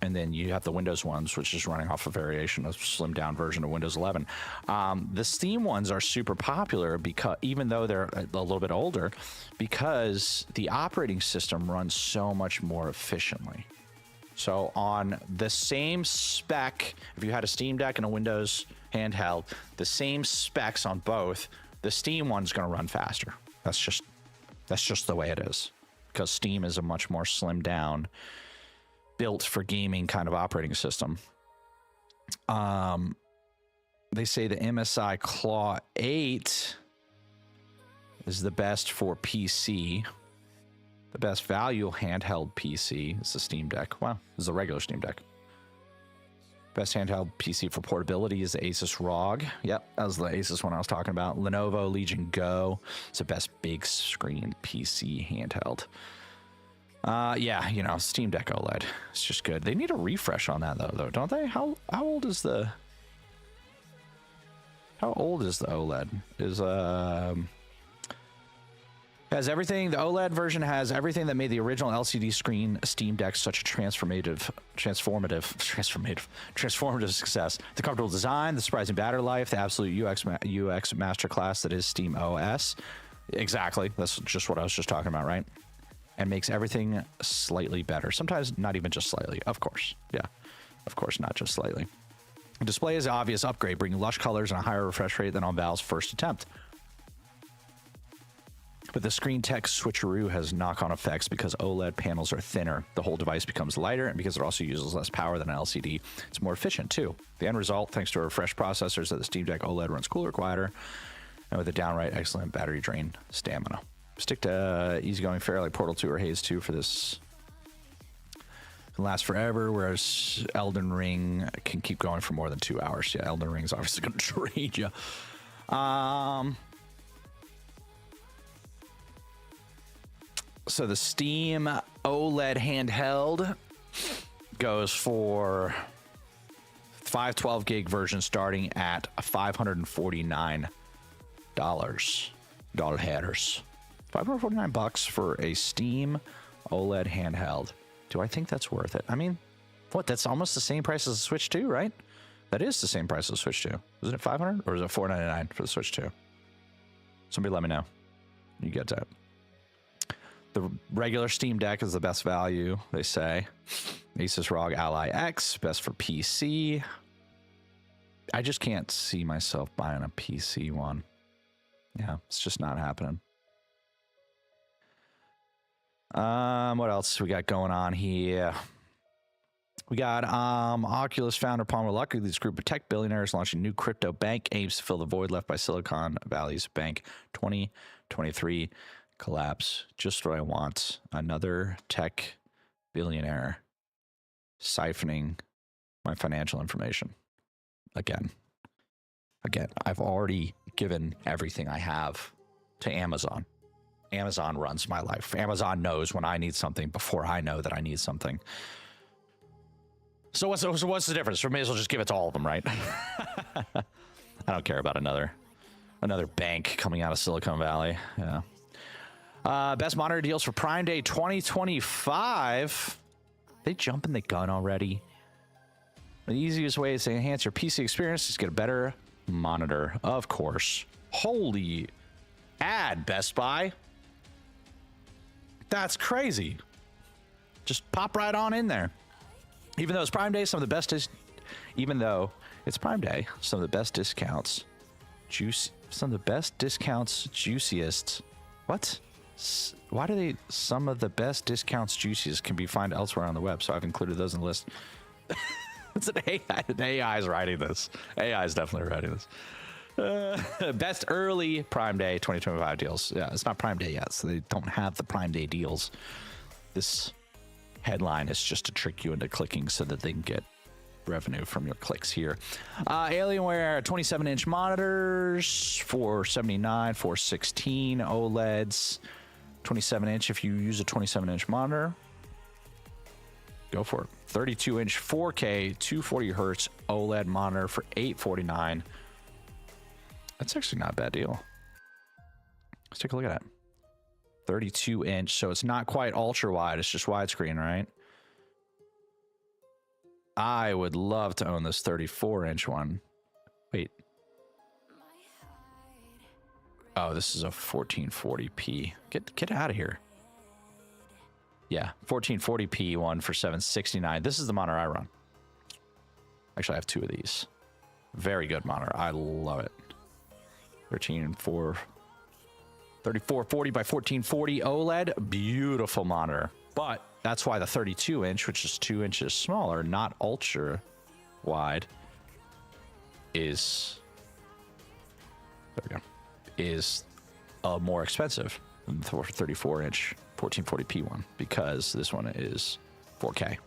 and then you have the Windows ones, which is running off a variation, a slimmed down version of Windows 11. The Steam ones are super popular because, even though they're a little bit older, because the operating system runs so much more efficiently. So on the same spec, if you had a Steam Deck and a Windows handheld, the same specs on both, the Steam one's going to run faster. That's just the way it is, because Steam is a much more slimmed down, built for gaming kind of operating system. They say the MSI Claw 8 is the best for PC. The best value handheld PC is the Steam Deck. Wow, this is a regular Steam Deck. Best handheld PC for portability is the Asus ROG. Yep, that was the Asus one I was talking about. Lenovo Legion Go. It's the best big screen PC handheld. Yeah, you know, Steam Deck OLED. It's just good. They need a refresh on that though, don't they? How old is the OLED? Has everything. The OLED version has everything that made the original LCD screen Steam Deck such a transformative success. The comfortable design, the surprising battery life, the absolute UX masterclass that is Steam OS. Exactly. That's just what I was just talking about, right? And makes everything slightly better. Sometimes not even just slightly. Of course. Yeah. Of course, not just slightly. The display is an obvious upgrade, bringing lush colors and a higher refresh rate than on Valve's first attempt. But the screen tech switcheroo has knock-on effects because OLED panels are thinner. The whole device becomes lighter, and because it also uses less power than an LCD, it's more efficient too. The end result, thanks to refreshed processors, that the Steam Deck OLED runs cooler, quieter, and with a downright excellent battery drain stamina. Stick to easygoing fare like Portal 2 or Haze 2 for this. It can last forever, whereas Elden Ring can keep going for more than 2 hours. Yeah, Elden Ring's obviously going to drain you. So the Steam OLED handheld goes for 512 gig version starting at $549. Dollar headers. $549 for a Steam OLED handheld. Do I think that's worth it? I mean, what? That's almost the same price as the Switch 2, right? That is the same price as the Switch 2. Isn't it $500 or is it $499 for the Switch 2? Somebody let me know. You get that. The regular Steam Deck is the best value, they say. Asus ROG Ally X, best for PC. I just can't see myself buying a PC one. Yeah, it's just not happening. What else we got going on here? We got Oculus founder Palmer Luckey, this group of tech billionaires launching new crypto bank, aims to fill the void left by Silicon Valley's bank 2023 collapse. Just what I want. Another tech billionaire siphoning my financial information. Again, I've already given everything I have to Amazon. Amazon runs my life. Amazon knows when I need something before I know that I need something. So what's the difference? We may as well just give it to all of them, right? I don't care about another bank coming out of Silicon Valley. Yeah. Best monitor deals for Prime Day 2025. They jumping the gun already. The easiest way to enhance your PC experience is get a better monitor, of course. Holy ad, Best Buy. That's crazy. Just pop right on in there. Even though it's Prime Day, some of the best is, even though it's Prime Day, some of the best discounts, some of the best discounts, juiciest. What? Why do they? Some of the best discounts, juiciest can be found elsewhere on the web. So I've included those in the list. It's an AI. The AI is writing this. AI is definitely writing this. Best early Prime Day 2025 deals. Yeah, it's not Prime Day yet, so they don't have the Prime Day deals. This headline is just to trick you into clicking so that they can get revenue from your clicks here. Alienware 27-inch monitors, 479, 416 OLEDs, 27-inch. If you use a 27-inch monitor, go for it. 32-inch 4K 240 hertz OLED monitor for $849. That's actually not a bad deal. Let's take a look at that. 32-inch, so it's not quite ultra wide, it's just widescreen, right? I would love to own this 34-inch one. Wait. Oh, this is a 1440p. Get out of here. Yeah, 1440p one for $769. This is the monitor I run. Actually, I have two of these. Very good monitor. I love it. 3440 by 1440 OLED. Beautiful monitor. But that's why the 32-inch, which is 2 inches smaller, not ultra wide, is, there we go, is more expensive than the 34-inch 1440p one, because this one is 4K.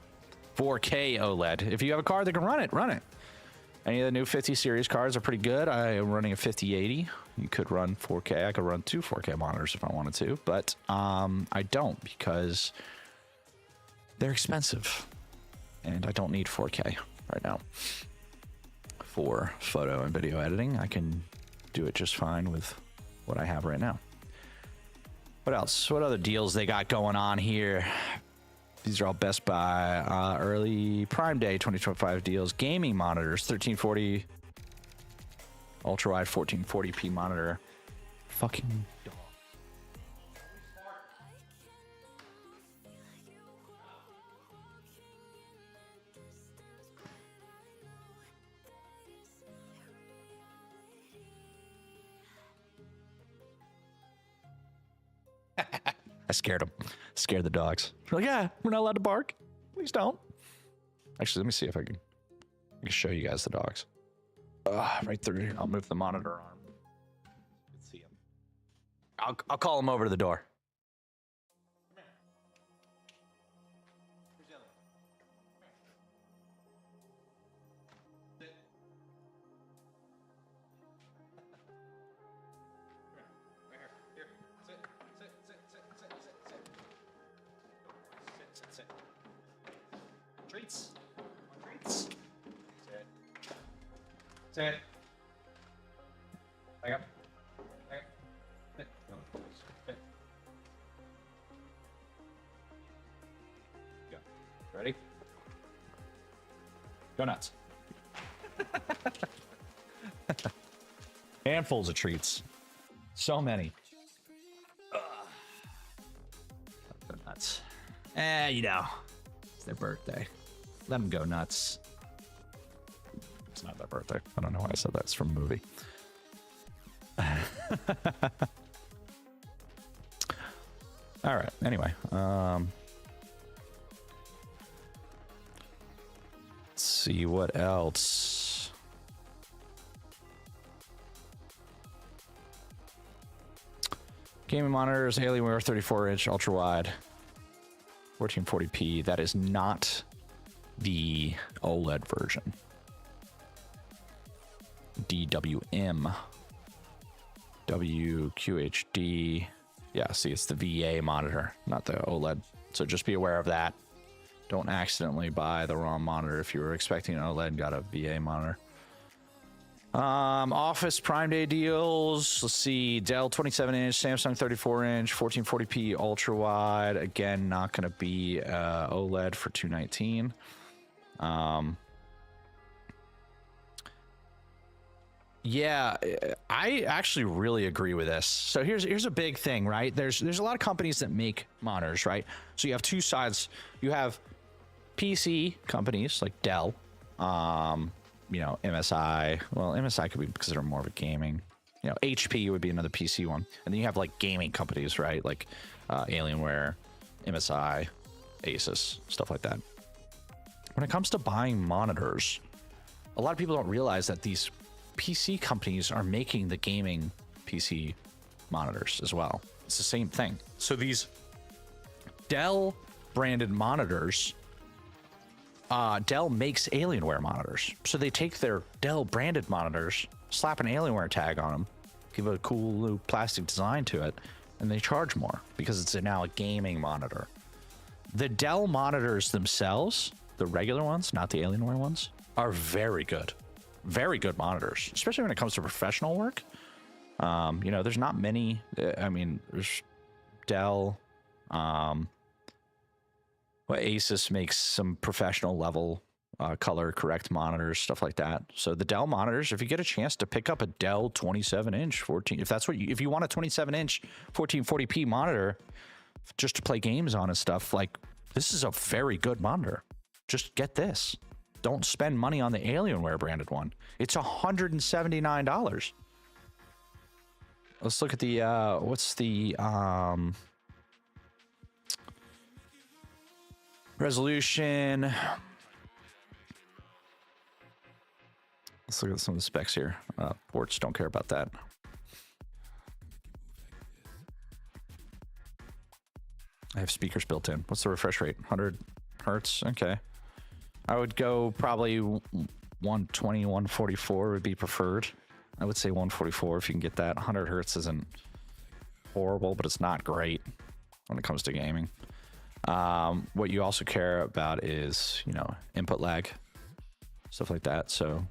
4K OLED. If you have a card that can run it, run it. Any of the new 50 series cards are pretty good. I am running a 5080. You could run 4K. I could run two 4K monitors if I wanted to, but I don't, because they're expensive and I don't need 4K right now for photo and video editing. I can do it just fine with what I have right now. What else? What other deals they got going on here? These are all Best Buy early Prime Day 2025 deals. Gaming monitors, 1340 ultra wide 1440p monitor. Fucking dog. I scared them. Scared the dogs. They're like, yeah, we're not allowed to bark. Please don't. Actually, let me see if I can show you guys the dogs. Right through here. I'll move the monitor arm. You can see them. I'll call them over to the door. Treats. Treats. Sit. Sit. Back up. Back up. Sit. Sit. Go. Ready? Go nuts. Handfuls of treats. So many. Go nuts. You know, it's their birthday. Let them go nuts. It's not their birthday. I don't know why I said that. It's from a movie. All right. Anyway, let's see what else. Gaming monitors, Alienware 34-inch ultra wide, 1440p. That is not the OLED version. DWM, WQHD. Yeah, see, it's the VA monitor, not the OLED. So just be aware of that. Don't accidentally buy the wrong monitor if you were expecting an OLED and got a VA monitor. Office Prime Day deals. Let's see. Dell 27-inch, Samsung 34-inch, 1440p ultra wide. Again, not going to be OLED for $219. Yeah, I actually really agree with this. So here's a big thing, right? There's a lot of companies that make monitors, right? So you have two sides. You have PC companies like Dell, you know, MSI. Well, MSI could be considered more of a gaming. You know, HP would be another PC one. And then you have like gaming companies, right? Like Alienware, MSI, Asus, stuff like that. When it comes to buying monitors, a lot of people don't realize that these PC companies are making the gaming PC monitors as well. It's the same thing. So these Dell branded monitors, Dell makes Alienware monitors. So they take their Dell branded monitors, slap an Alienware tag on them, give a cool little plastic design to it, and they charge more because it's now a gaming monitor. The Dell monitors themselves, the regular ones, not the Alienware ones, are very good. Very good monitors, especially when it comes to professional work. You know, there's not many. I mean, there's Dell. Well, Asus makes some professional level color correct monitors, stuff like that. So the Dell monitors, if you get a chance to pick up a Dell 27-inch 14, if that's what if you want a 27-inch 1440p monitor just to play games on and stuff, like this is a very good monitor. Just get this. Don't spend money on the Alienware branded one. It's $179. Let's look at the what's the resolution. Let's look at some of the specs here. Ports, don't care about that. I have speakers built in. What's the refresh rate? 100 hertz. Okay. I would go probably 120, 144 would be preferred. I would say 144 if you can get that. 100 hertz isn't horrible, but it's not great when it comes to gaming. What you also care about is, you know, input lag, stuff like that. So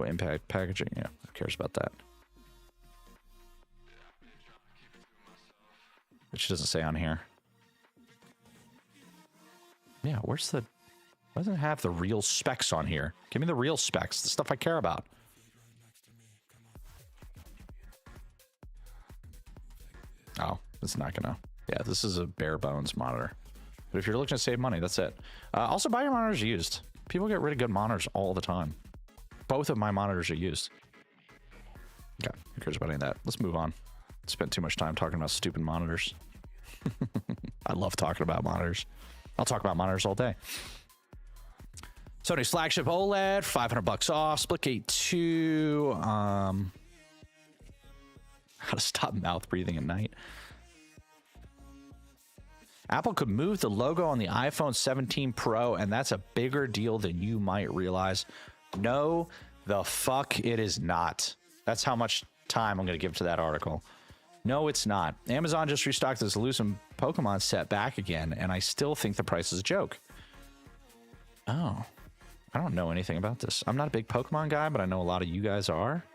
impact packaging, yeah, who cares about that? Which doesn't say on here. Yeah, where's the... Why doesn't it have the real specs on here? Give me the real specs, the stuff I care about. Oh, it's not gonna. Yeah, this is a bare bones monitor. But if you're looking to save money, that's it. Also, buy your monitors used. People get rid of good monitors all the time. Both of my monitors are used. Okay, who cares about any of that? Let's move on. Spent too much time talking about stupid monitors. I love talking about monitors. I'll talk about monitors all day. Sony's flagship OLED, $500 off. Splitgate 2. How to stop mouth breathing at night. Apple could move the logo on the iPhone 17 Pro, and that's a bigger deal than you might realize. No, the fuck it is not. That's how much time I'm going to give to that article. No, it's not. Amazon just restocked this Elusive Pokemon set back again, and I still think the price is a joke. Oh. I don't know anything about this. I'm not a big Pokemon guy, but I know a lot of you guys are.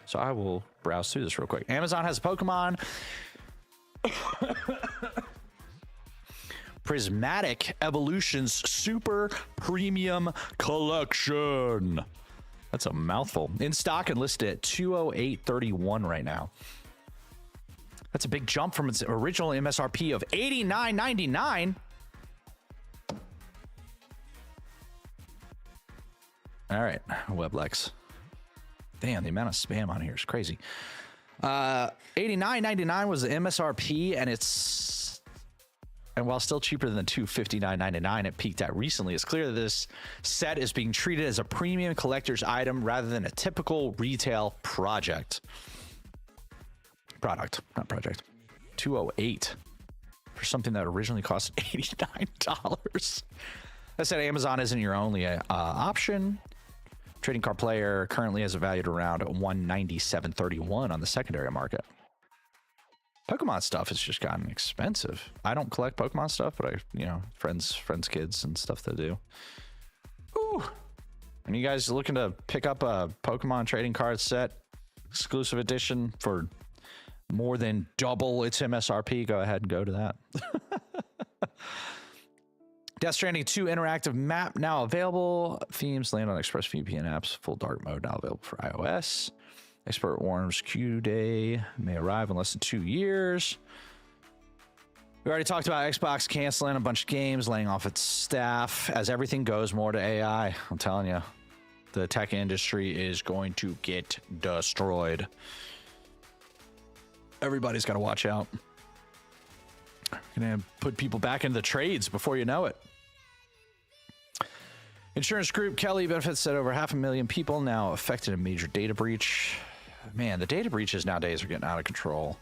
So I will browse through this real quick. Amazon has Pokemon Prismatic Evolutions Super Premium Collection. That's a mouthful. In stock and listed at $208.31 right now. That's a big jump from its original MSRP of $89.99. All right, Weblex. Damn, the amount of spam on here is crazy. $89.99 was the MSRP, and it's And while still cheaper than the $259.99 it peaked at recently, it's clear that this set is being treated as a premium collector's item rather than a typical retail product. Not project. $208 for something that originally cost $89. That said, Amazon isn't your only option. Trading card player currently has it valued around $197.31 on the secondary market. Pokemon stuff has just gotten expensive. I don't collect Pokemon stuff, but friends, kids, and stuff that do. Ooh. And you guys looking to pick up a Pokemon trading card set, exclusive edition for more than double its MSRP? Go ahead and go to that. Death Stranding 2 interactive map now available. Themes land on ExpressVPN apps. Full dark mode now available for iOS. Expert warns Q Day may arrive in less than 2 years. We already talked about Xbox canceling a bunch of games, laying off its staff. As everything goes more to AI, I'm telling you, the tech industry is going to get destroyed. Everybody's got to watch out. Gonna put people back into the trades before you know it. Insurance group Kelly Benefits said over 500,000 people now affected in major data breach. Man, the data breaches nowadays are getting out of control.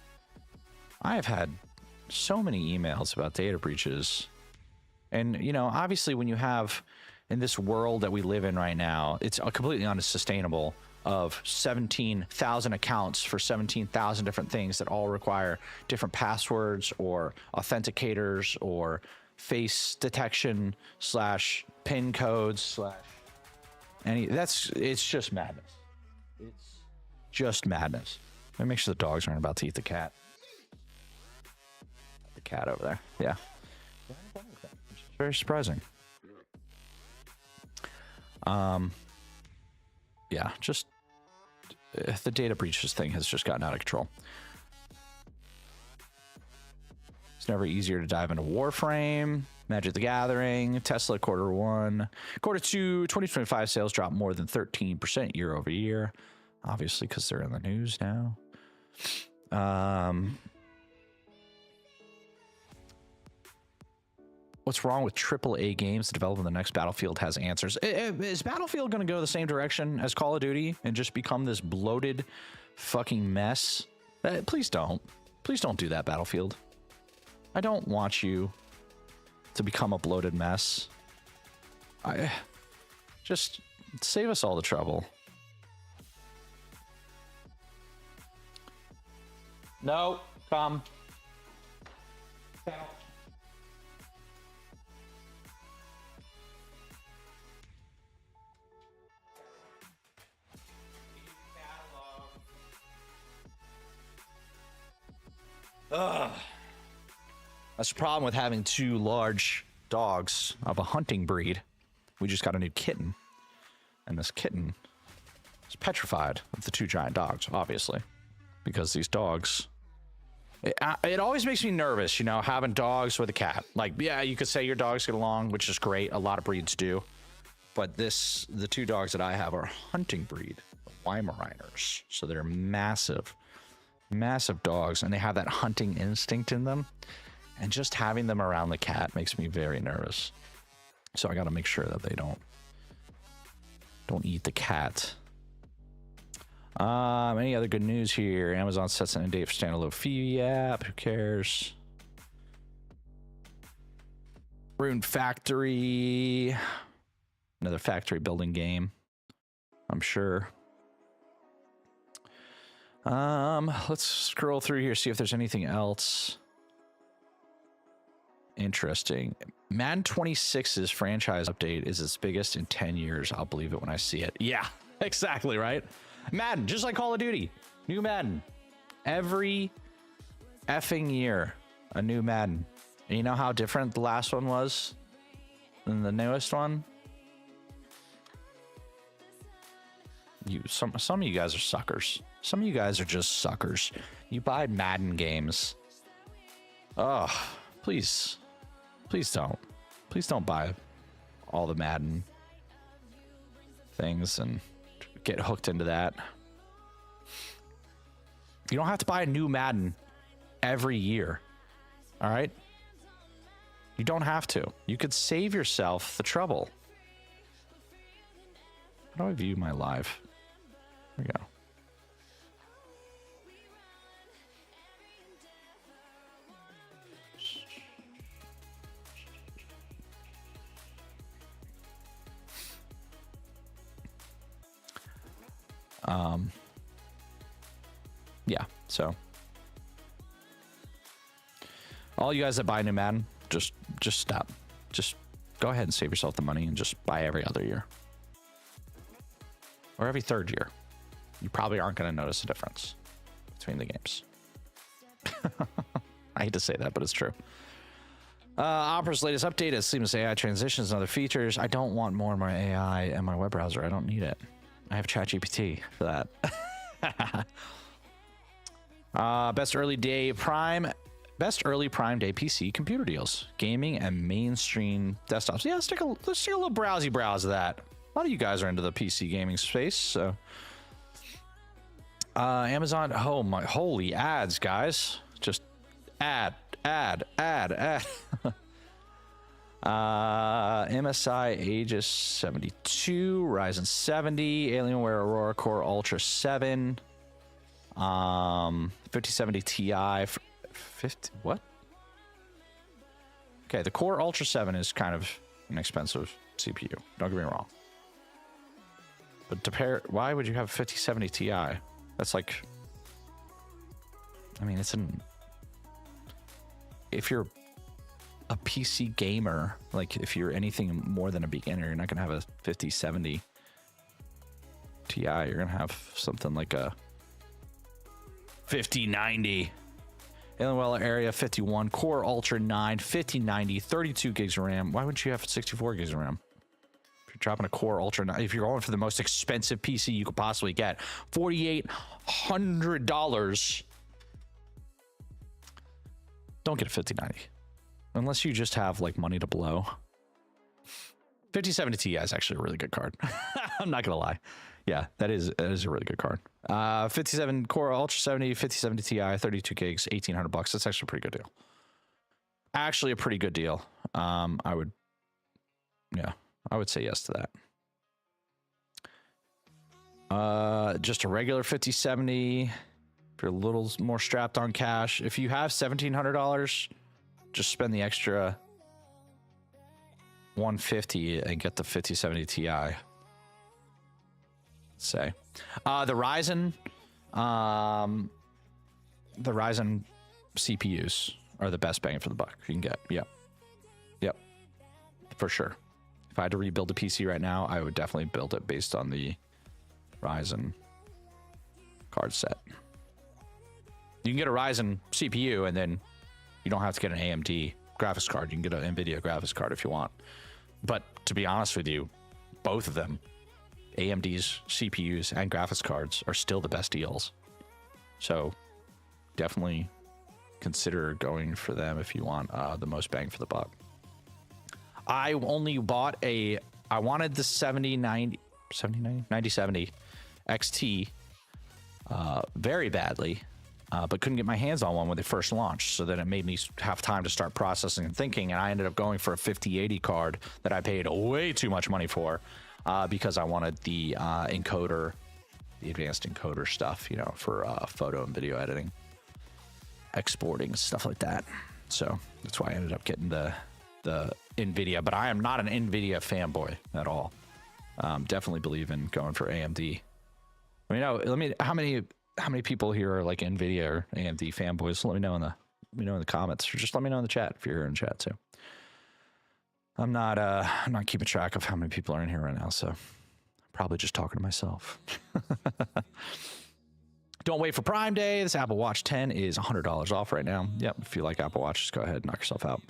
I have had so many emails about data breaches. And, obviously when you have, in this world that we live in right now, it's completely unsustainable of 17,000 accounts for 17,000 different things that all require different passwords or authenticators or face detection / pin codes / it's just madness. It's just madness. Let me make sure the dogs aren't about to eat the cat. The cat over there. Yeah. It's very surprising. Yeah, just the data breaches thing has just gotten out of control. It's never easier to dive into Warframe, Magic the Gathering, Tesla Q1. Q2 2025 sales dropped more than 13% year over year. Obviously, because they're in the news now. What's wrong with AAA games? Developing the next Battlefield has answers. Is Battlefield going to go the same direction as Call of Duty and just become this bloated fucking mess? Please don't. Please don't do that, Battlefield. I don't want you to become a bloated mess. Just save us all the trouble. No, come. Ugh. That's the problem with having two large dogs of a hunting breed. We just got a new kitten. And this kitten is petrified of the two giant dogs, obviously. Because these dogs... It always makes me nervous, having dogs with a cat. Like, yeah, you could say your dogs get along, which is great. A lot of breeds do. But the two dogs that I have are hunting breed, Weimaraners. So they're massive dogs, and they have that hunting instinct in them. And just having them around the cat makes me very nervous. So I got to make sure that they don't eat the cat. Any other good news here? Amazon sets a date for standalone Phoebe app. Who cares? Rune Factory. Another factory building game, I'm sure. Let's scroll through here, see if there's anything else interesting. Madden 26's franchise update is its biggest in 10 years. I'll believe it when I see it. Yeah, exactly, right? Madden, just like Call of Duty. New Madden. Every effing year, a new Madden. And you know how different the last one was than the newest one? Some of you guys are suckers. Some of you guys are just suckers. You buy Madden games. Oh, please don't. Please don't buy all the Madden things and get hooked into that. You don't have to buy a new Madden every year. All right? You don't have to. You could save yourself the trouble. How do I view my live? There we go. Yeah, so all you guys that buy new Madden, just stop. Just go ahead and save yourself the money and just buy every other year. Or every third year. You probably aren't going to notice a difference between the games. I hate to say that, but it's true. Opera's latest update is seamless AI transitions and other features. I don't want more of my AI in my web browser. I don't need it. I have ChatGPT for that. Best early Prime Day PC computer deals, gaming and mainstream desktops. Yeah, let's take a little browse of that. A lot of you guys are into the PC gaming space, so Amazon. Oh my, holy ads, guys! Just ad. MSI Aegis 72, Ryzen 70, Alienware Aurora Core Ultra 7, 5070 Ti. 50 what? Okay, the Core Ultra 7 is kind of an expensive CPU. Don't get me wrong. But to pair, why would you have a 5070 Ti? That's like, I mean, it's an, if you're a PC gamer, like if you're anything more than a beginner, you're not gonna have a 5070 Ti. You're gonna have something like a 5090. Alienware Area 51, Core Ultra 9, 5090, 32 gigs of RAM. Why wouldn't you have 64 gigs of RAM? If you're dropping a Core Ultra 9, if you're going for the most expensive PC you could possibly get, $4,800. Don't get a 5090. Unless you just have like money to blow. 5070 Ti is actually a really good card. I'm not gonna lie. Yeah, that is a really good card. 57 Core Ultra 70, 5070 Ti, 32 gigs, $1,800. That's actually a pretty good deal. Actually, a pretty good deal. I would say yes to that. Just a regular 5070. If you're a little more strapped on cash, if you have $1,700, just spend the extra $150 and get the 5070 Ti. Say the Ryzen CPUs are the best bang for the buck you can get. Yep, for sure. If I had to rebuild a PC right now, I would definitely build it based on the Ryzen card set. You can get a Ryzen CPU and then you don't have to get an AMD graphics card. You can get an NVIDIA graphics card if you want. But to be honest with you, both of them, AMD's CPUs and graphics cards, are still the best deals. So definitely consider going for them if you want the most bang for the buck. I only bought I wanted the 9070 XT very badly, but couldn't get my hands on one when they first launched. So then it made me have time to start processing and thinking. And I ended up going for a 5080 card that I paid way too much money for. Because I wanted the encoder, the advanced encoder stuff, you know, for photo and video editing, exporting, stuff like that. So that's why I ended up getting the NVIDIA. But I am not an NVIDIA fanboy at all. Definitely believe in going for AMD. How many people here are like NVIDIA or AMD fanboys? Let me know in the comments, or just let me know in the chat if you're here in chat too. I'm not keeping track of how many people are in here right now, so I'm probably just talking to myself. Don't wait for Prime Day. This Apple Watch 10 is $100 off right now. Yep, if you like Apple Watch, just go ahead and knock yourself out.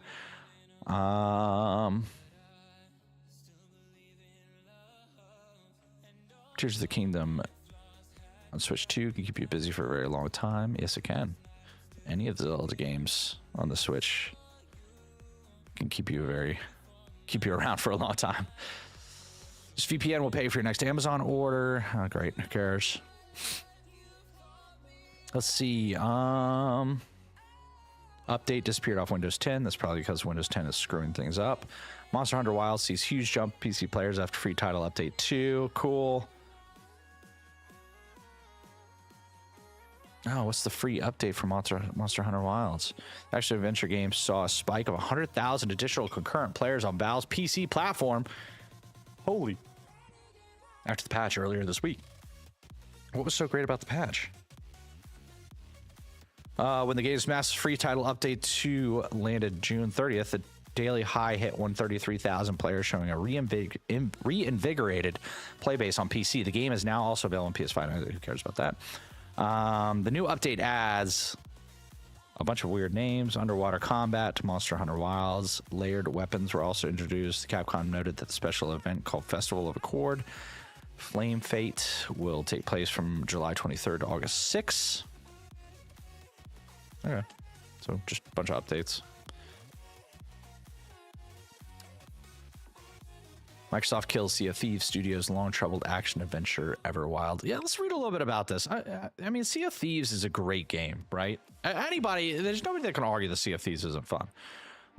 Tears of the Kingdom on Switch 2 can keep you busy for a very long time. Yes, it can. Any of the Zelda games on the Switch can keep you around for a long time. This VPN will pay for your next Amazon order. Oh, great. Who cares? Let's see. update disappeared off Windows 10. That's probably because Windows 10 is screwing things up. Monster Hunter Wilds sees huge jump PC players after free title update 2. Cool. Oh, what's the free update for Monster Hunter Wilds? Action Adventure Games saw a spike of 100,000 additional concurrent players on Valve's PC platform. Holy. After the patch earlier this week. What was so great about the patch? When the game's massive free title update 2 landed June 30th, the daily high hit 133,000 players, showing a reinvigorated play base on PC. The game is now also available on PS5. Who cares about that? The new update adds a bunch of weird names, underwater combat to Monster Hunter Wilds. Layered weapons were also introduced. Capcom noted that the special event called Festival of Accord Flame Fate will take place from July 23rd to August 6th. Okay, so just a bunch of updates. Microsoft kills Sea of Thieves Studios' long-troubled action-adventure Everwild. Yeah, let's read a little bit about this. I mean, Sea of Thieves is a great game, right? There's nobody that can argue that Sea of Thieves isn't fun.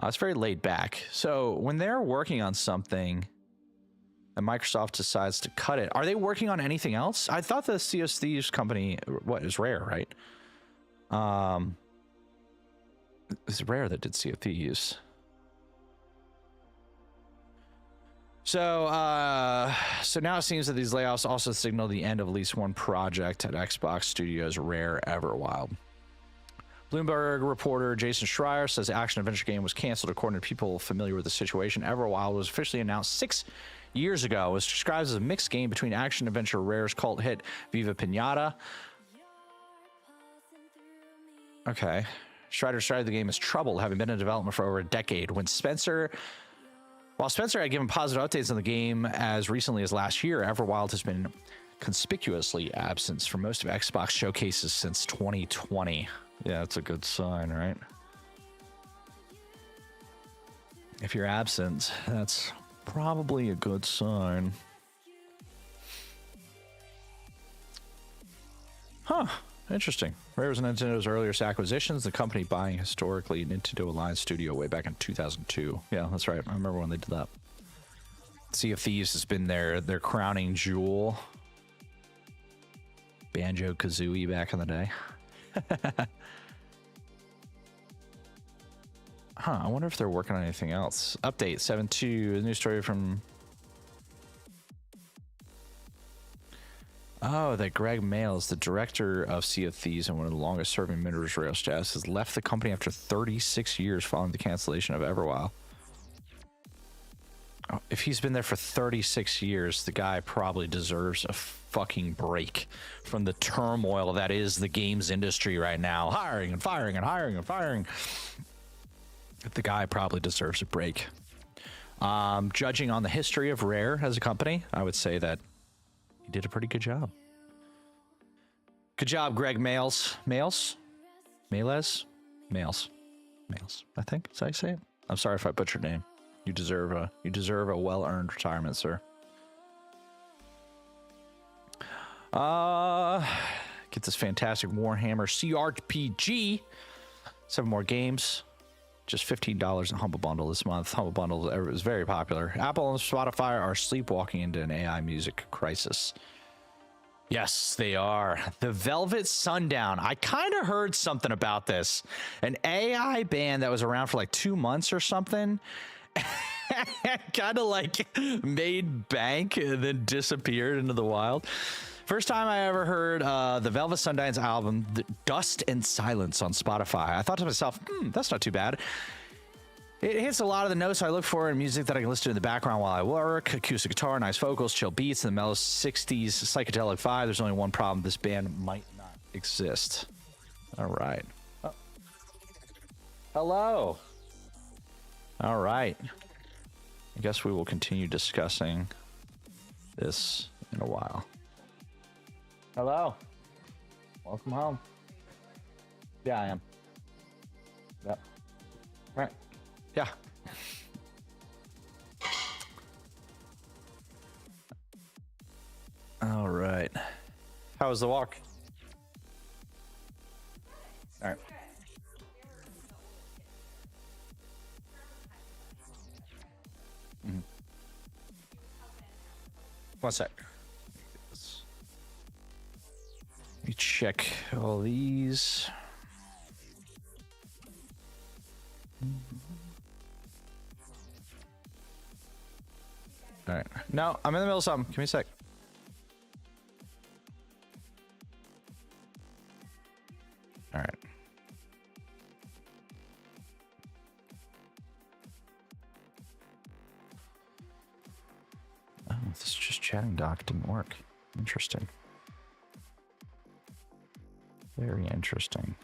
It's very laid back. So when they're working on something and Microsoft decides to cut it, are they working on anything else? I thought the Sea of Thieves company, is Rare, right? It's Rare that did Sea of Thieves. So now it seems that these layoffs also signal the end of at least one project at Xbox Studios' Rare Everwild. Bloomberg reporter Jason Schreier says the action-adventure game was canceled. According to people familiar with the situation, Everwild was officially announced 6 years ago. It was described as a mixed game between action-adventure Rare's cult hit Viva Pinata. Okay. Schreier started the game as troubled, having been in development for over a decade. While Spencer had given positive updates on the game as recently as last year, Everwild has been conspicuously absent from most of Xbox showcases since 2020. Yeah, that's a good sign, right? If you're absent, that's probably a good sign. Huh. Interesting. Rare was Nintendo's earliest acquisitions, the company buying historically Nintendo Alliance Studio way back in 2002. Yeah, that's right. I remember when they did that. Sea of Thieves has been their crowning jewel. Banjo-Kazooie back in the day. I wonder if they're working on anything else. Update 7.2, a new story from... Oh, that Greg Mayles, the director of Sea of Thieves and one of the longest-serving Miners Rail staffs, has left the company after 36 years following the cancellation of Everwild. Oh, if he's been there for 36 years, the guy probably deserves a fucking break from the turmoil that is the games industry right now. Hiring and firing and hiring and firing. The guy probably deserves a break. Judging on the history of Rare as a company, I would say that he did a pretty good job. Good job, Greg Mayles. Mayles? Mayles? Mayles. Mayles, I think. Is that how you say it? I'm sorry if I butchered your name. You deserve a well-earned retirement, sir. Get this fantastic Warhammer CRPG. 7 more games. Just $15 in Humble Bundle this month. Humble Bundle is very popular. Apple and Spotify are sleepwalking into an AI music crisis. Yes, they are. The Velvet Sundown. I kind of heard something about this. An AI band that was around for like 2 months or something. Kind of like made bank and then disappeared into the wild. First time I ever heard the Velvet Sundown's album, Dust and Silence, on Spotify. I thought to myself, that's not too bad. It hits a lot of the notes I look for in music that I can listen to in the background while I work. Acoustic guitar, nice vocals, chill beats, and the mellow 60s psychedelic vibe. There's only one problem. This band might not exist. All right. Oh. Hello. All right. I guess we will continue discussing this in a while. Hello. Welcome home. Yeah, I am. Yep. Right. Yeah. All right. How was the walk? All right. One sec. Let me check all these. All right. No, I'm in the middle of something. Give me a sec. All right. Oh, this just chatting doc didn't work. Interesting. Very interesting.